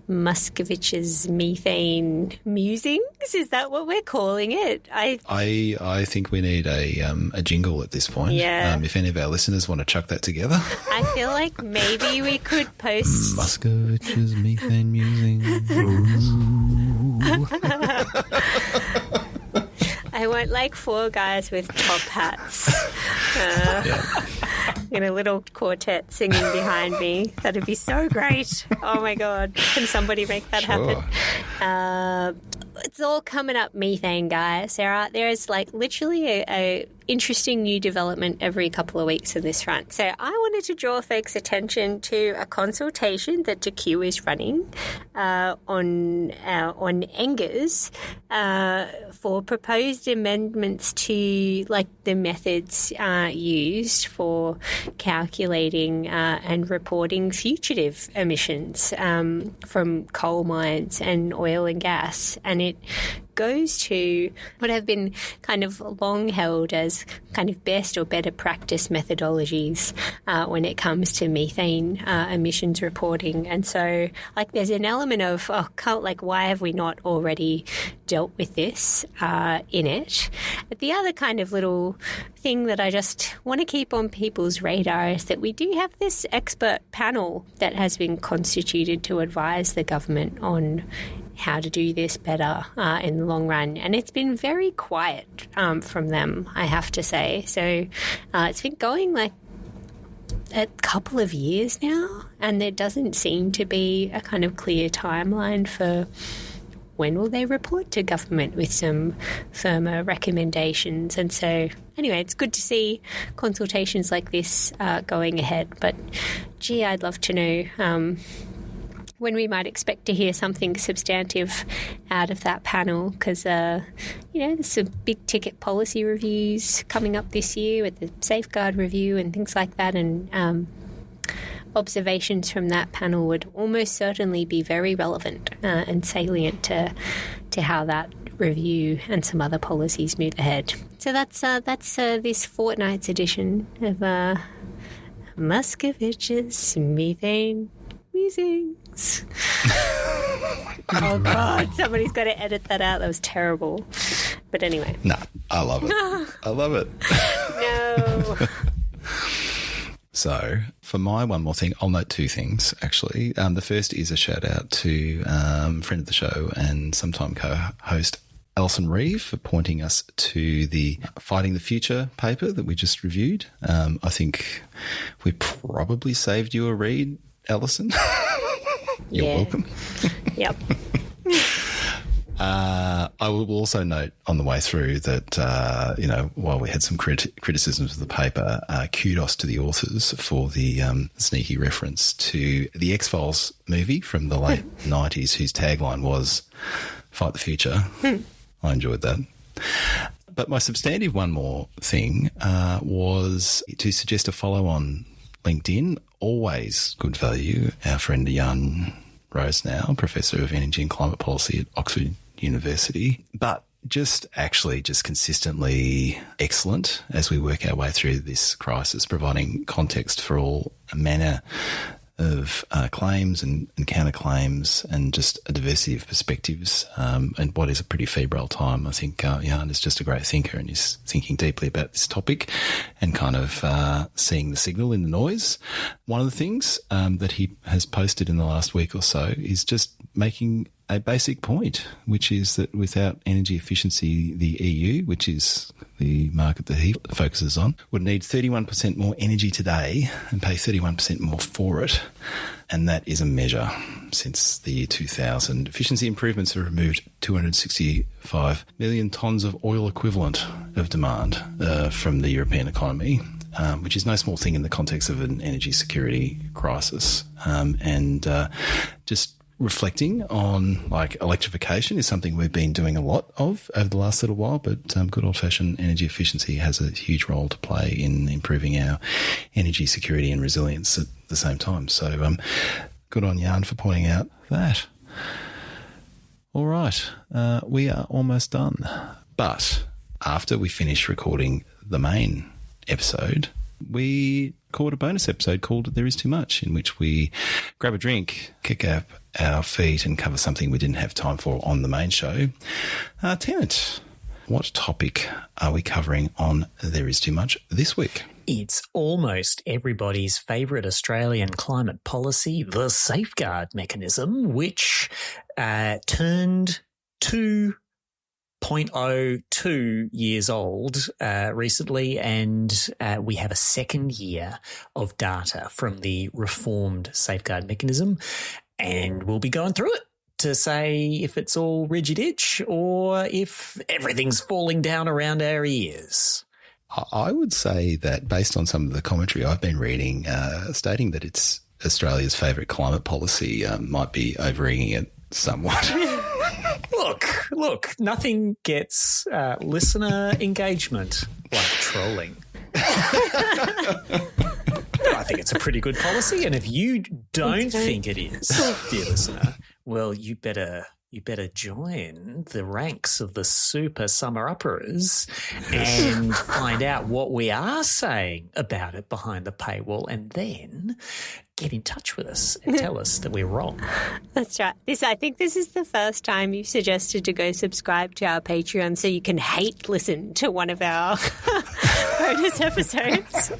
Muscovich's methane musings, is that what we're calling it? I think we need a jingle at this point. Yeah. If any of our listeners want to chuck that together. I feel like maybe we could post Muscovich's methane musings. I want like 4 guys with top hats. In a little quartet singing behind me. That'd be so great. Oh, my God. Can somebody make that happen? It's all coming up methane, guys. There is like literally a interesting new development every couple of weeks in this front. So I wanted to draw folks' attention to a consultation that DQ is running on ENGAS for proposed amendments to like the methods used for calculating and reporting fugitive emissions from coal mines and oil and gas. And it goes to what have been kind of long held as kind of best or better practice methodologies when it comes to methane emissions reporting. And so like there's an element of, why have we not already dealt with this in it? But the other kind of little thing that I just want to keep on people's radar is that we do have this expert panel that has been constituted to advise the government on how to do this better in the long run. And it's been very quiet from them, I have to say. So it's been going like a couple of years now, and there doesn't seem to be a kind of clear timeline for when will they report to government with some firmer recommendations. And so anyway, it's good to see consultations like this going ahead. But gee, I'd love to know when we might expect to hear something substantive out of that panel, because, there's some big ticket policy reviews coming up this year with the Safeguard Review and things like that, and observations from that panel would almost certainly be very relevant and salient to how that review and some other policies move ahead. So that's this fortnight's edition of Muscovich's Methane Musings. Oh, God, somebody's got to edit that out. That was terrible. But anyway. No, I love it. I love it. No. So for my one more thing, I'll note 2 things, actually. The first is a shout out to friend of the show and sometime co-host Alison Reeve for pointing us to the Fighting the Future paper that we just reviewed. I think we probably saved you a read, Alison. You're welcome. Yep. I will also note on the way through that, while we had some criticisms of the paper, kudos to the authors for the sneaky reference to the X-Files movie from the late 90s, whose tagline was Fight the Future. I enjoyed that. But my substantive one more thing was to suggest a follow on LinkedIn. Always good value. Our friend Jan Rosenau, Professor of Energy and Climate Policy at Oxford University, but just consistently excellent as we work our way through this crisis, providing context for all manner of claims and counterclaims, and just a diversity of perspectives, and what is a pretty febrile time. I think Jan is just a great thinker and is thinking deeply about this topic and kind of seeing the signal in the noise. One of the things that he has posted in the last week or so is just making a basic point, which is that without energy efficiency, the EU, which is the market that he focuses on, would need 31% more energy today and pay 31% more for it. And that is a measure since the year 2000. Efficiency improvements have removed 265 million tonnes of oil equivalent of demand from the European economy, which is no small thing in the context of an energy security crisis. Just reflecting on electrification is something we've been doing a lot of over the last little while, but good old-fashioned energy efficiency has a huge role to play in improving our energy security and resilience at the same time. So good on Jan for pointing out that. All right, we are almost done. But after we finish recording the main episode, we record a bonus episode called There Is Too Much, in which we grab a drink, kick up our feet and cover something we didn't have time for on the main show. Tennant, what topic are we covering on There Is Too Much this week? It's almost everybody's favourite Australian climate policy, the safeguard mechanism, which turned 2.02 years old recently, and we have a second year of data from the reformed safeguard mechanism, and we'll be going through it to say if it's all rigid-itch or if everything's falling down around our ears. I would say that based on some of the commentary I've been reading, stating that it's Australia's favourite climate policy might be over-egging it somewhat. Look, nothing gets listener engagement like trolling. I think it's a pretty good policy, and if you don't think it is, dear listener, well, you better join the ranks of the super Summerupperers and find out what we are saying about it behind the paywall, and then get in touch with us and tell us that we're wrong. That's right. I think this is the first time you've suggested to go subscribe to our Patreon so you can hate listen to one of our bonus episodes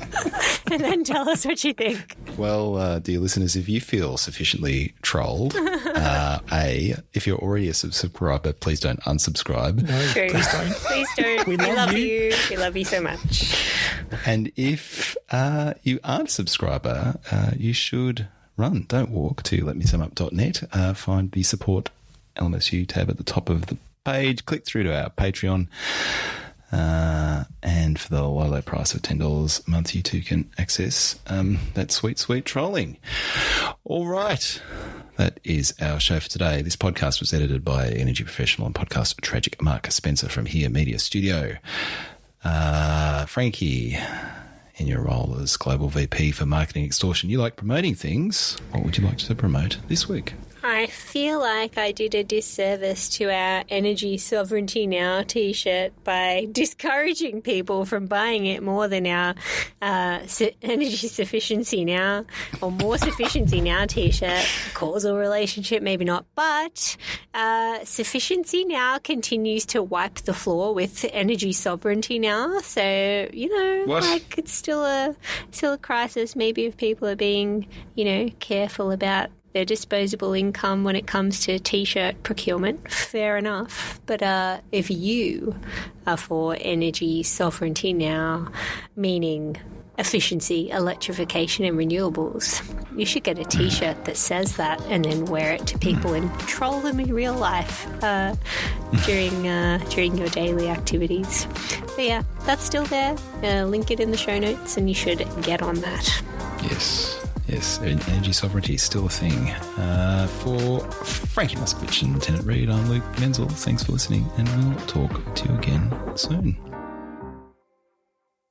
and then tell us what you think. Well, dear listeners, if you feel sufficiently trolled, if you're already a subscriber, please don't unsubscribe. No, true. Please don't. We love you. We love you so much. And if you aren't a subscriber, you should don't walk to letmesumup.net, find the support LMSU tab at the top of the page, click through to our Patreon, and for the low price of $10 a month, you too can access that sweet trolling. All right. That is our show for today. This podcast was edited by energy professional and podcast tragic Mark Spencer from Here Media Studio. Frankie, in your role as Global VP for Marketing Extortion, you like promoting things. What would you like to promote this week? I feel like I did a disservice to our Energy Sovereignty Now t-shirt by discouraging people from buying it more than our Energy Sufficiency Now or More Sufficiency Now t-shirt. Causal relationship, maybe not, but Sufficiency Now continues to wipe the floor with Energy Sovereignty Now. So, it's still a crisis. Maybe if people are being, careful about their disposable income when it comes to T-shirt procurement, fair enough. But if you are for energy sovereignty now, meaning efficiency, electrification and renewables, you should get a T-shirt that says that and then wear it to people and troll them in real life during your daily activities. But yeah, that's still there. Link it in the show notes and you should get on that. Yes, energy sovereignty is still a thing. For Frankie Muskovich and Tennant Reid, I'm Luke Menzel. Thanks for listening, and we'll talk to you again soon.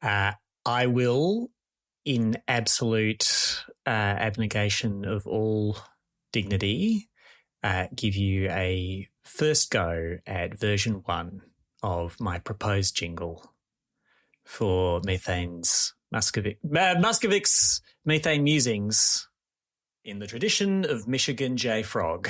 I will, in absolute abnegation of all dignity, give you a first go at version 1 of my proposed jingle for Muscovich's Methane Musings. in the tradition of Michigan J. Frog.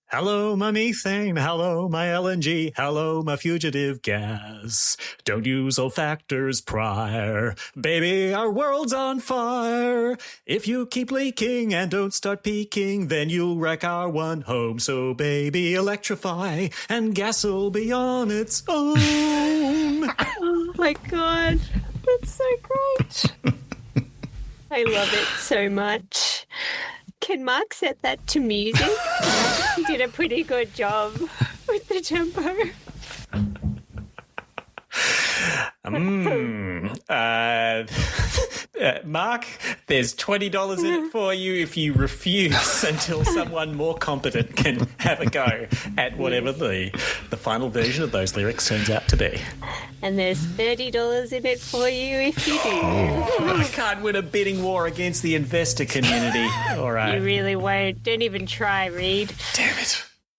Hello, my methane. Hello, my LNG. Hello, my fugitive gas. Don't use olfactors prior. Baby, our world's on fire. If you keep leaking and don't start peaking, then you'll wreck our one home. So, baby, electrify and gas'll be on its own. Oh, my God. That's so great. I love it so much. Can Mark set that to music? He did a pretty good job with the tempo. Mark, there's $20 in it for you if you refuse until someone more competent can have a go at whatever the final version of those lyrics turns out to be. And there's $30 in it for you if you do. I can't win a bidding war against the investor community. All right. You really won't. Don't even try, Reed. Damn it.